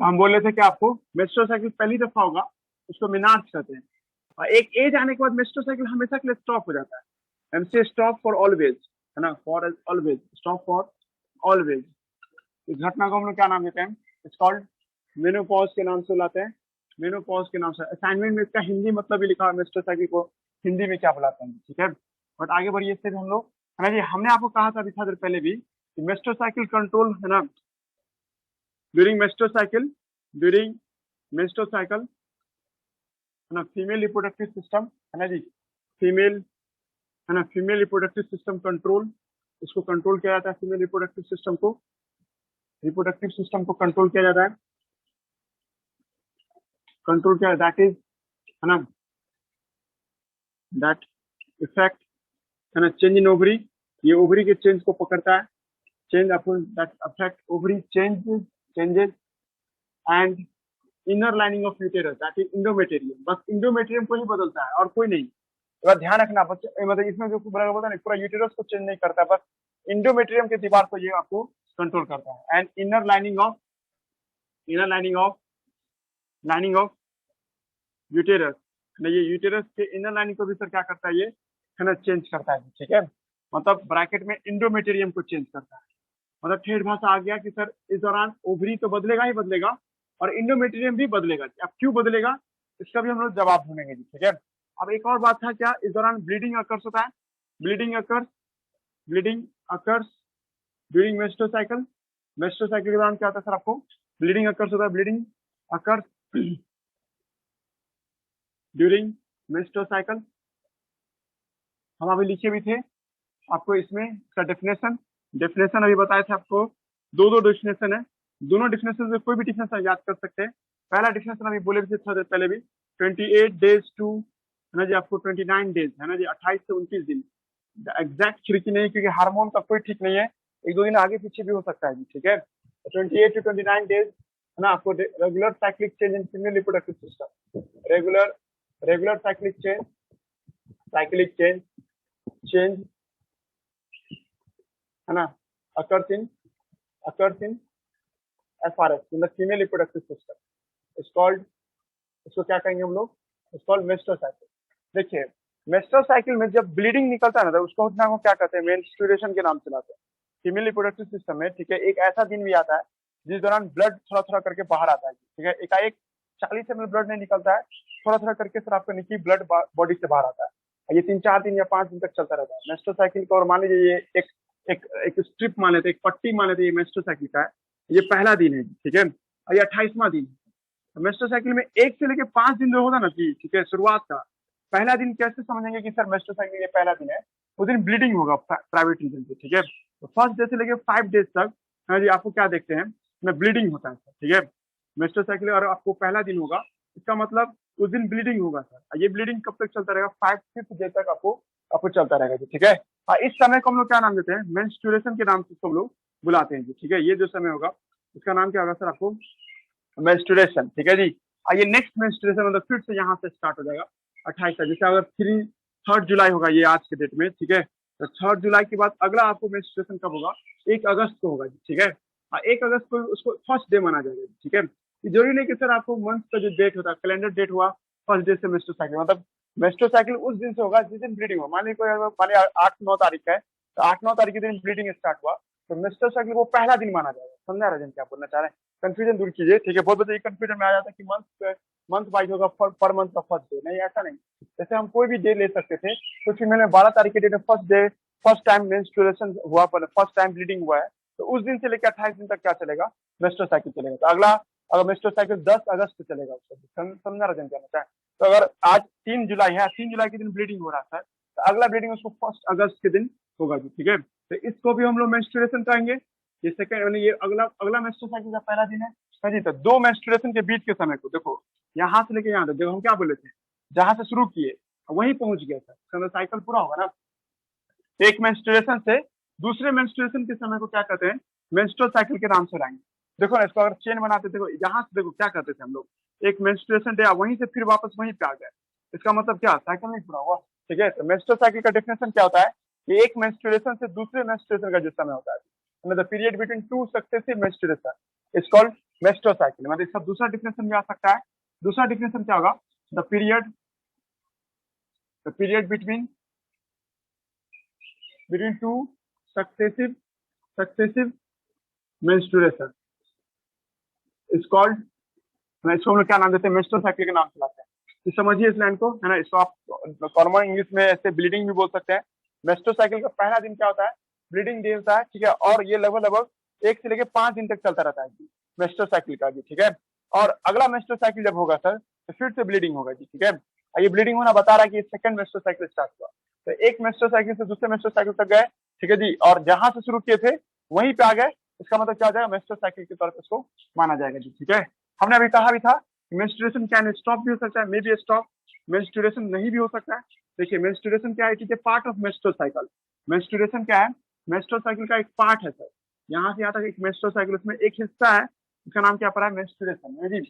Speaker 1: हम बोल रहे थे कि आपको मेट्रो साइकिल पहली दफा होगा उसको मिनार्स कहते हैं, और एक एज आने के बाद मेट्रो साइकिल हमेशा के लिए स्टॉप हो जाता है, एमसी स्टॉप फॉर ऑलवेज है ना, for always, stop for always. इस घटना को हम लोग क्या नाम देते हैं, इट्स कॉल्ड मेनोपॉज के नाम से बुलाते हैं, मेनोपॉज के नाम से। असाइनमेंट में इसका हिंदी मतलब भी लिखा है, मेट्रो साइकिल को हिंदी में क्या बुलाते हैं, ठीक है। बट आगे बढ़िए इससे हम लोग है ना जी, हमने आपको कहा था अभी थोड़ी देर पहले भी कि मेट्रो साइकिल कंट्रोल है ना, during metro cycle, during menstrual cycle है ना, फीमेल रिप्रोडक्टिव सिस्टम है ना जी, फीमेल है ना, फीमेल रिप्रोडक्टिव सिस्टम कंट्रोल, इसको कंट्रोल किया जाता है, फीमेल रिप्रोडक्टिव सिस्टम को, रिप्रोडक्टिव सिस्टम को कंट्रोल किया जाता है, कंट्रोल किया, दैट इज है ना, दैट इफेक्ट है ना चेंज इन ओवरी, ये ओवरी के चेंज को पकड़ता है, change upon that affect ovary changes and inner lining of uterus, that is endometrium, बस इंडोमेटेरियम को ही बदलता है और कोई नहीं। तो ध्यान रखना बच्चे, मतलब इसमें जो बोलता है पूरा यूटेरस को चेंज नहीं करता, बस इंडोमेटेरियम के दीवार को ये आपको कंट्रोल करता है, and inner lining of lining of uterus, ये यूटेरस के इनर लाइनिंग को भी सर क्या करता है, ये है ना चेंज करता है, ठीक है। मतलब ब्रैकेट में इंडोमेटेरियम को चेंज करता है, मतलब ठेठ भाषा आ गया कि सर इस दौरान ओवरी तो बदलेगा ही बदलेगा और इंडोमेटेरियम भी बदलेगा। अब क्यों बदलेगा इसका भी हम लोग जवाब ढूंढेंगे जी, ठीक है। अब एक और बात था क्या, इस दौरान ब्लीडिंग अकर्स होता है, bleeding occurs during menstrual cycle, menstrual cycle के दौरान क्या होता है सर, आपको ब्लीडिंग अकर्स होता है, bleeding occurs during menstrual cycle. हम अभी लिखे भी थे आपको इसमें इसका डेफिनेशन अभी बताए थे आपको, दो डेफिनेशन है, दोनों डेफिनेशन से कोई भी डेफिनेशन याद कर सकते हैं। पहला डेफिनेशन अभी बोले भी थे थोड़ा देर पहले भी, 28 डेज टू है ना जी, आपको 29 डेज है ना जी, 28 से 29 दिन, एग्जैक्ट खिड़की नहीं क्योंकि हार्मोन का कोई ठीक नहीं है, 1-2 दिन आगे पीछे भी हो सकता है जी, ठीक है। 28 टू 29 डेज है ना, आपको regular cyclic change in female reproductive system, regular cyclic change है ना, occurs in FRS in the female reproductive system, it's called, इसको क्या कहेंगे हम लोग, it's called menstrual cycle। देखिए मेंस्ट्रुअल साइकिल में जब ब्लीडिंग निकलता है ना, तो उसको घटना को क्या कहते हैं, मेंस्ट्रुएशन के नाम से लाते हैं फीमेल रिप्रोडक्टिव सिस्टम में, ठीक है। एक ऐसा दिन भी आता है जिस दौरान ब्लड थोड़ा थोड़ा करके बाहर आता है, ठीक है, एकाएक 40 ml ब्लड नहीं निकलता है, थोड़ा थोड़ा करके सर आपका निकी ब्लड बॉडी से बाहर आता है, ये 3-4 दिन या 5 दिन तक चलता रहता है मेंस्ट्रुअल साइकिल को। और मान लीजिए ये एक स्ट्रिप मान लेते, एक पट्टी मान लेते, ये मेंस्ट्रुअल साइकिल का है, ये पहला दिन है, ठीक है, और ये 28वां दिन है। मेंस्ट्रुअल साइकिल में 1 से लेकर 5 दिन जो होगा ना जी, ठीक है, शुरुआत का पहला दिन कैसे समझेंगे कि सर मेंस्ट्रुअल साइकिल ये पहला दिन है, उस दिन ब्लीडिंग होगा प्राइवेट रीजन से, ठीक है। तो फर्स्ट डे से लेके 5 डेज तक हाँ जी आपको क्या देखते हैं में ब्लीडिंग होता है सर, ठीक है। मेंस्ट्रुअल साइकिल और आपको पहला दिन होगा, इसका मतलब उस दिन ब्लीडिंग होगा सर। ये ब्लीडिंग कब तक चलता रहेगा? 5th डे तक आपको आपको चलता रहेगा जी, ठीक है। इस समय को हम लोग क्या नाम देते हैं? मेंस्ट्रुएशन के नाम से इसको हम लोग बुलाते हैं जी, ठीक है। ये जो समय होगा इसका नाम क्या होगा सर? आपको मेंस्ट्रुएशन, ठीक है जी। ये नेक्स्ट मेंस्ट्रुएशन मतलब फिर से यहाँ से स्टार्ट हो जाएगा 28 तक। जैसे अगर 3 जुलाई होगा ये आज के डेट में, ठीक है, तो 3 जुलाई के बाद अगला आपको मेंस्ट्रुएशन कब होगा? 1 अगस्त को होगा जी, ठीक है। 1 अगस्त को उसको फर्स्ट डे माना जाएगा, ठीक है। ये जरूरी नहीं कि सर आपको मंथ का जो डेट होता है, कैलेंडर डेट हुआ फर्स्ट डे से मेंस्ट्रुअल साइकिल, मतलब मेंस्ट्रुअल साइकिल उस दिन से होगा जिस दिन ब्लीडिंग हो। मान लीजिए 8-9 तारीख का है, तो 8-9 तारीख के दिन ब्लीडिंग स्टार्ट हुआ, तो मेंस्ट्रुअल साइकिल वो पहला दिन माना जाएगा। समझा राजन क्या बोलना चाह रहे हैं? कंफ्यूजन दूर कीजिए, ठीक है। बहुत बच्चे कंफ्यूजन में आ जाता है कि मंथ वाइज होगा, पर मंथ का फर्स्ट डे। नहीं, ऐसा नहीं। जैसे हम कोई भी डे ले सकते थे, तो फीमेल में 12 तारीख के डे में फर्स्ट टाइम मेंस्ट्रुएशन हुआ, फर्स्ट टाइम ब्लीडिंग हुआ है, तो उस दिन से लेकर 28 दिन तक क्या चलेगा? मेंस्ट्रुअल साइकिल चलेगा। तो अगला अगर मेंस्ट्रुअल साइकिल 10 अगस्त को चलेगा, समझा राजन क्या चाहे? तो अगर आज 3 जुलाई है, 3 जुलाई के दिन ब्लीडिंग हो रहा है, तो अगला ब्लीडिंग उसको 1 अगस्त के दिन होगा जी, ठीक है। तो इसको भी हम लोग मेंस्ट्रुएशन कहेंगे। ये सेकंड यानी ये अगला मेंस्ट्रुअल साइकिल का पहला दिन है जी। तो 2 मेंस्ट्रुएशन के बीच के समय को देखो, यहाँ से लेके यहाँ तक देखो हम क्या बोले थे, जहां से शुरू किए वहीं पहुंच गया सर, साइकिल पूरा होगा ना। एक मेंस्ट्रुएशन से दूसरे मेंस्ट्रुएशन के समय को क्या कहते हैं? मेंस्ट्रुअल साइकिल के नाम से लाएंगे। देखो ना, इसको अगर चेन बनाते, देखो यहाँ से देखो क्या करते थे हम लोग, एक मेंस्ट्रुएशन डे वहीं से फिर वापस वहीं पे आ गए, इसका मतलब क्या? साइकिल नहीं पूरा हुआ, ठीक है। तो मेंस्ट्रुअल साइकिल का डेफिनेशन क्या होता है? कि एक मेंस्ट्रुएशन से दूसरे मेंस्ट्रुएशन का जो समय होता है, मतलब period between 2 successive menstruation is called menstrual cycle. मतलब इसका दूसरा डिफिनेशन भी आ सकता है। दूसरा डिफिनेशन क्या होगा? The period between 2 successive menstruation is called, इसको हम लोग क्या नाम देते हैं? मेंस्ट्रुअल साइकिल के नाम से लाते हैं। तो समझिए इस लाइन को, है ना। इसको आप कॉमन इंग्लिश में ऐसे ब्लीडिंग भी बोल सकते हैं। मेंस्ट्रुअल साइकिल का पहला दिन क्या होता है? ब्लीडिंग डे होता है, ठीक है। और ये लगभग 1 से लेकर 5 दिन तक चलता रहता है जी, मेंस्ट्रुअल साइकिल का जी, ठीक है। और अगला मेंस्ट्रुअल साइकिल जब होगा सर, तो फिर से ब्लीडिंग होगा जी, ठीक है। ये ब्लीडिंग होना बता रहा है कि सेकंड मेंस्ट्रुअल साइकिल स्टार्ट हुआ। तो एक मेंस्ट्रुअल साइकिल से दूसरे मेंस्ट्रुअल साइकिल तक गए, ठीक है जी, और जहां से शुरू किए थे वहीं पे आ गए। इसका मतलब क्या हो जाएगा? मेंस्ट्रुअल साइकिल के तौर पर इसको माना जाएगा जी, ठीक है। हमने अभी कहा भी था मेंस्ट्रुएशन कैन स्टॉप भी हो सकता है, मे बी स्टॉप। मेंस्ट्रुएशन नहीं भी हो सकता है। देखिए मेंस्ट्रुएशन क्या है? It is a part of menstrual cycle. Menstruation क्या है? मेंस्ट्रुअल साइकिल का एक पार्ट है सर। यहाँ से यहाँ तक एक मेंस्ट्रुअल साइकिल, उसमें एक हिस्सा है, इसका नाम क्या पड़ा है? मेंस्ट्रुएशन, है जी।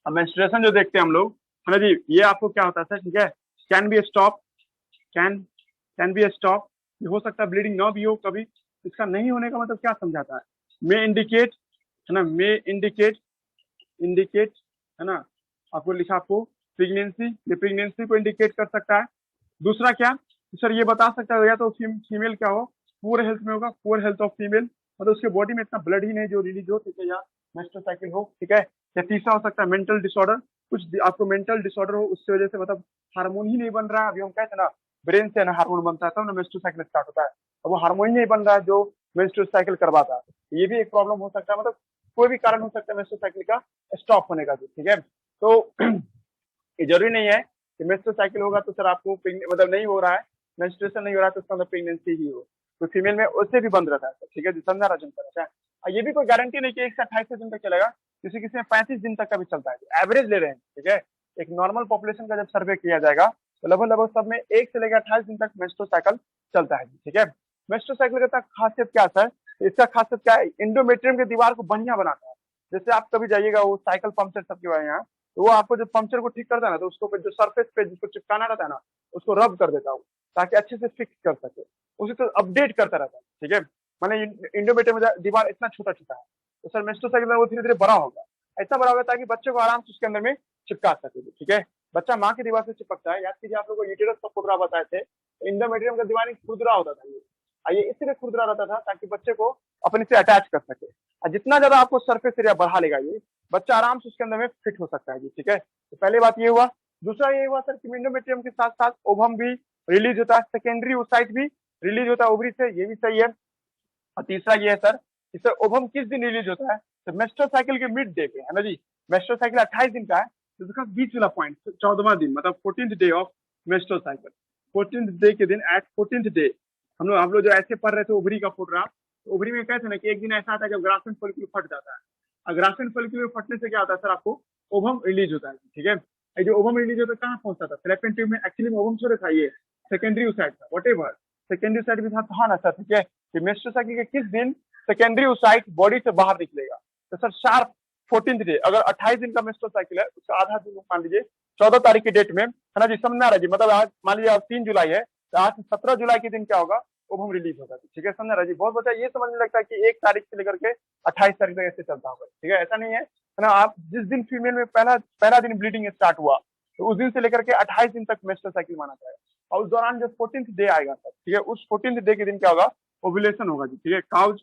Speaker 1: अब मेंस्ट्रुएशन जो देखते हैं हम लोग, है ना जी, ये आपको क्या होता है सर? ठीक है, can be stop, can be stop, हो सकता है ब्लीडिंग ना भी हो कभी। इसका नहीं होने का मतलब क्या समझाता है? मे इंडिकेट, है ना, मे इंडिकेट, है ना, आपको लिखा आपको प्रेगनेंसी, ये प्रेगनेंसी को इंडिकेट कर सकता है। दूसरा क्या सर? ये बता सकता है या तो फीमेल क्या हो, पुअर हेल्थ में होगा, पुअर हेल्थ ऑफ फीमेल, मतलब उसके बॉडी में इतना ब्लड ही नहीं जो रिलीज हो, ठीक है, या मेंस्ट्रुअल साइकिल हो, ठीक है। या तीसरा हो सकता है मेंटल डिसऑर्डर, कुछ आपको मेंटल डिसऑर्डर हो, उसकी वजह से मतलब हार्मोन ही नहीं बन रहा है। अभी हम कहते हैं ना, ब्रेन से ना हार्मोन बनता है तब ना मेंस्ट्रुअल साइकिल स्टार्ट होता है, अब वो हार्मोन ही नहीं बन रहा है जो मेंस्ट्रुअल साइकिल करवाता है। ये भी एक प्रॉब्लम हो सकता है, मतलब कोई भी कारण हो सकता है मेंस्ट्रुअल साइकिल का स्टॉप होने का, ठीक है। तो ये जरूरी नहीं है कि मेंस्ट्रुअल साइकिल होगा तो सर आपको मतलब नहीं हो रहा है, मेंस्ट्रुएशन नहीं हो रहा है तो उसका मतलब प्रेगनेंसी ही हो। तो फीमेल में उससे भी बंद रहता है, ठीक है जी, समझा राजन सर। ये भी कोई गारंटी नहीं कि 1 से 28 दिन तक चलेगा, किसी किसी में 35 दिन तक का भी चलता है, एवरेज ले रहे हैं, ठीक है। एक नॉर्मल पॉपुलेशन का जब सर्वे किया जाएगा तो लगभग सब में 1 से लेकर 28 दिन तक मेंस्ट्रुअल साइकिल चलता है, ठीक है। मेंस्ट्रुअल साइकिल का खासियत क्या सर? इसका खासियत क्या है? इंडोमेट्रियम की दीवार को बढ़िया बनाता है। जैसे आप कभी जाइएगा वो साइकिल पंक्चर सबके बारे यहाँ, तो वो आपको जब पंक्चर को ठीक करता है ना, तो उसको जो सरफेस पे जिसको चिपकाना रहता है ना, उसको रब कर देता हूँ ताकि अच्छे से फिक्स कर सके, उसी तो अपडेट करता रहता है, ठीक है। मैंने इंडोमेट्रियम में दीवार इतना छोटा छोटा है, तो सर मेंस्ट्रुअल साइकिल वो धीरे धीरे बड़ा होगा, इतना बड़ा होगा ताकि बच्चे को आराम से उसके अंदर में चिपका सके, ठीक है। बच्चा माँ की दीवार से चिपकता है। याद कीजिए आप लोग को यूटेरस का खुरदरा बताए थे, इंडोमेट्रियम का दीवार खुरदरा होता था, ये इसलिए खुरदरा रहता था ताकि बच्चे को अपने से अटैच कर सके। और जितना ज्यादा आपको सरफेस एरिया बढ़ा लेगा ये, बच्चा आराम से उसके अंदर में फिट हो सकता है जी, ठीक है। तो पहली बात ये हुआ। दूसरा ये हुआ सर कि इंडोमेट्रियम के साथ साथ ओवम भी रिलीज होता है, सेकेंडरी ओसाइट भी रिलीज होता है ओवरी से, ये भी सही है। और तीसरा ये है सर, इससे ओवम किस दिन रिलीज होता है? तो मेंस्ट्रुअल साइकिल के मिड डे पे, है ना जी। मेंस्ट्रुअल साइकिल 28 दिन का है, तो इसका बीच वाला पॉइंट 14वां दिन, मतलब 14th day of menstrual cycle. 14th day के दिन एट 14th डे हम लोग जो ऐसे पढ़ रहे थे ओवरी का फुटरा, ओवरी में कहते हैं ना कि एक दिन ऐसा आता है जब ग्राफेन फॉलिक्यूल फट जाता है, और ग्राफेन फॉलिक्यूल फटने से क्या होता है सर, आपको ओवम रिलीज होता है, ठीक है। ये जो ओवम रिलीज होता है कहाँ पहुंचता था, फैलोपियन ट्यूब में। एक्चुअली में ओवम थोड़े था, ये सेकेंडरी ओसाइट था, व्हाटएवर सेकेंडरी ओसाइट भी था ना सर, ठीक है। कि मेस्टोसाइकिल के किस दिन सेकेंडरी ओसाइट बॉडी से बाहर निकलेगा, तो सर शार्प 14th डे, अगर 28 दिन का मेस्टोसाइकिल है उसका आधा दिन मान लीजिए 14 तारीख की डेट में, है ना जी, समझ में आ रहा है जी। मतलब आज मान लीजिए आज 3 जुलाई है, तो आज 17 जुलाई के दिन क्या होगा, ओवम रिलीज होगा, ठीक है, समझ रहा है जी। बहुत बच्चा ये समझने लगता है कि 1 तारीख से लेकर के 28 तारीख तक ऐसे चलता होगा, ठीक है, ऐसा नहीं है ना। आप जिस दिन फीमेल में पहला दिन ब्लीडिंग स्टार्ट हुआ, तो उस दिन से लेकर के 28 दिन तक मेस्टोसाइकिल माना जाएगा, और उस दौरान जो 14th डे आएगा सर, ठीक है, उस 14th डे के दिन क्या होगा, ओव्यूलेशन होगा जी, ठीक है। काउज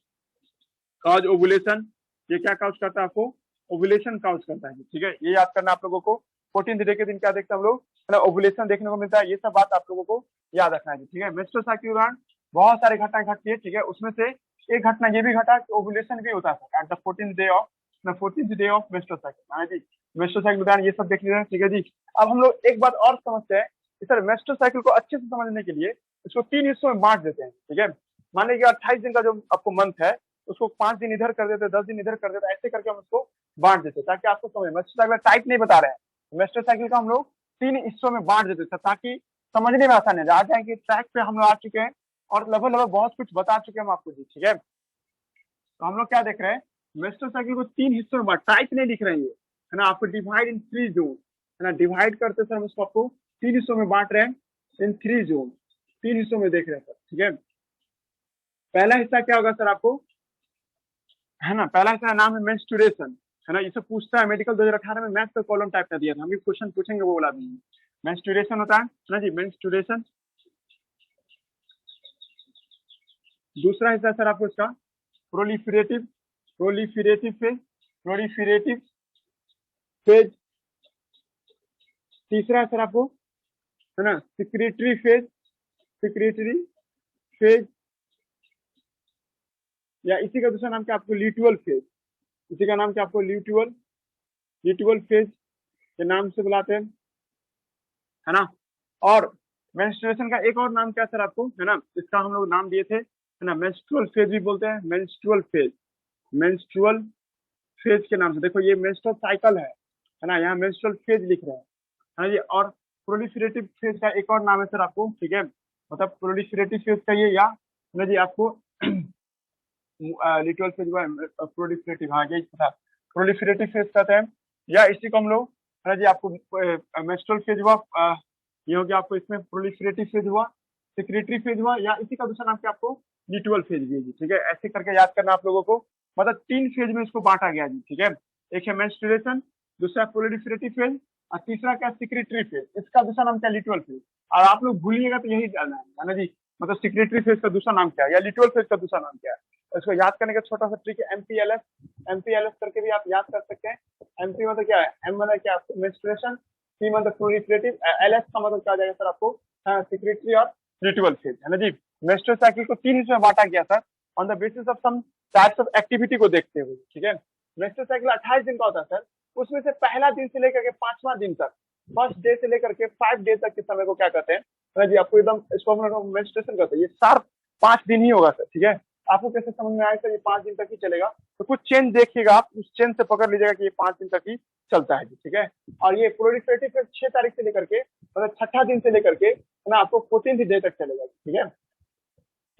Speaker 1: ओव्यूलेशन, ये क्या काउज करता है आपको, ओव्यूलेशन काउज करता है, ठीक है। ये याद करना आप लोगों को। 14th डे के दिन क्या देखते हैं हम लोग, है ना, ओव्यूलेशन देखने को मिलता है। ये सब बात आप लोगों को याद रखना है, ठीक है। मेस्टोसाइकिल के दौरान बहुत सारी घटनाएं घटती है, ठीक है, उसमें से एक घटना ये भी घटा कि ओव्यूलेशन भी होता है at the 14th day of menstrual cycle, है जी। मेस्टोसाइकिल के दौरान ये सब देख लीजिए, ठीक है जी। अब हम लोग एक बात और समझते हैं कि सर मेस्टोसाइकिल को अच्छे से समझने के लिए इसको 3 हिस्सों में बांट देते हैं, ठीक है। मान लीजिए 28 दिन का जो आपको मंथ है, उसको 5 दिन इधर कर देते, 10 दिन इधर कर देते, ऐसे करके हम उसको बांट देते ताकि आपको समझ। मेस्टोसाइकिल टाइप नहीं बता रहे हैं, मेस्टोसाइकिल का हम लोग 3 हिस्सों में बांट देते थे ताकि समझने में आसान है। आ जाएंगे ट्रैक पे हम लोग आ चुके हैं और लगभग बहुत कुछ बता चुके हैं हम आपको जी, ठीक है। तो हम लोग क्या देख रहे हैं, मेस्टोसाइकिल को 3 हिस्सों में बांट, टाइप नहीं लिख रहे हैं ये, है ना, आपको डिवाइड इन 3 जोन, है ना, डिवाइड करते सर हम उसको आपको 3 हिस्सों में बांट रहे हैं, इन 3 जोन, 3 हिस्सों में देख रहे हैं सर, ठीक है। पहला हिस्सा क्या होगा सर आपको, है ना, पहला हिस्सा नाम है मेंस्ट्रुएशन, है ना। इसे पूछता है मेडिकल 2018 में, मैथ का कॉलम टाइप का दिया था, हम भी क्वेश्चन पूछेंगे वो वाला भी। मेंस्ट्रुएशन होता है ना जी, मेंस्ट्रुएशन। दूसरा हिस्सा सर आपको इसका प्रोलिफरेटिव फेज। तीसरा है सर आपको, है ना, सिक्रेटरी फेज, या इसी का दूसरा नाम क्या आपको ल्यूटियल फेज, इसी का नाम क्या आपको ल्यूटियल फेज के नाम से बुलाते हैं, है ना। और मेंस्ट्रुएशन का एक और नाम क्या सर आपको, है ना, इसका हम लोग नाम दिए थे, है ना, मेंस्ट्रुअल फेज भी बोलते हैं, मेंस्ट्रुअल फेज के नाम से। देखो ये मेंस्ट्रुअल साइकिल है ना, यहाँ मेंस्ट्रुअल फेज लिख रहे हैं, है ना जी। और प्रोलिफरेटिव फेज का एक और नाम है सर आपको, ठीक है, मतलब प्रोलिफरेटिव फेज का ये, या ना जी आपको लिटरल फेज हुआ प्रोलिफरेटिव, हाँ यही था, प्रोलिफरेटिव फेज कहते हैं, या इसी को हम लोग, है ना जी, आपको मेंस्ट्रुअल फेज हुआ, ये हो गया आपको, इसमें प्रोलिफरेटिव फेज हुआ, सिक्रेटरी फेज हुआ, या इसी का दूसरा नाम क्या आपको ल्यूटियल फेज भी, ठीक है। ऐसे करके याद करना आप लोगों को, मतलब 3 फेज में इसको बांटा गया जी, ठीक है। एक है मेंस्ट्रुएशन, दूसरा प्रोलिफरेटिव फेज, और तीसरा क्या सिक्रेटरी फेज, इसका दूसरा नाम क्या ल्यूटियल फेज। और आप लोग भूलिएगा तो यही जानना है ना जी, मतलब सिक्रेटरी फेज का दूसरा नाम क्या है या ल्यूटियल फेज का दूसरा नाम क्या है। इसको याद करने का छोटा सा ट्रिक है, एमपीएलएस करके भी आप याद कर सकते हैं। एमपी मतलब क्या है, एम मतलब क्या है मेंस्ट्रुएशन, सी मतलब प्रोलिफरेटिव, एलएस का मतलब क्या आ जाएगा सर आपको सिक्रेटरी और ल्यूटियल फेज, है ना जी। मेंस्ट्रुअल को 3 हिस्सों में बांटा गया था on the basis of some types of activity को देखते हुए, ठीक है। मेंस्ट्रुअल साइकिल 28 दिन का होता है सर, उसमें से पहला दिन से लेकर के 5वां दिन तक, फर्स्ट डे से लेकर के 5 डे तक के समय को क्या कहते हैं, है ना जी, आपको एकदम इसको हम लोग मेंस्ट्रुएशन कहते हैं। ये शार्प 5 दिन ही होगा सर, ठीक है। आपको कैसे समझ में आएगा सर ये 5 दिन तक ही चलेगा, तो कुछ चेंज देखिएगा आप, उस चेंज से पकड़ लीजिएगा कि ये 5 दिन तक ही चलता है जी, ठीक है। और ये प्रोलिफरेटिव फेज 6 तारीख से लेकर के, मतलब 6ठा दिन से लेकर के, है ना, आपको 14th डे तक चलेगा, ठीक है।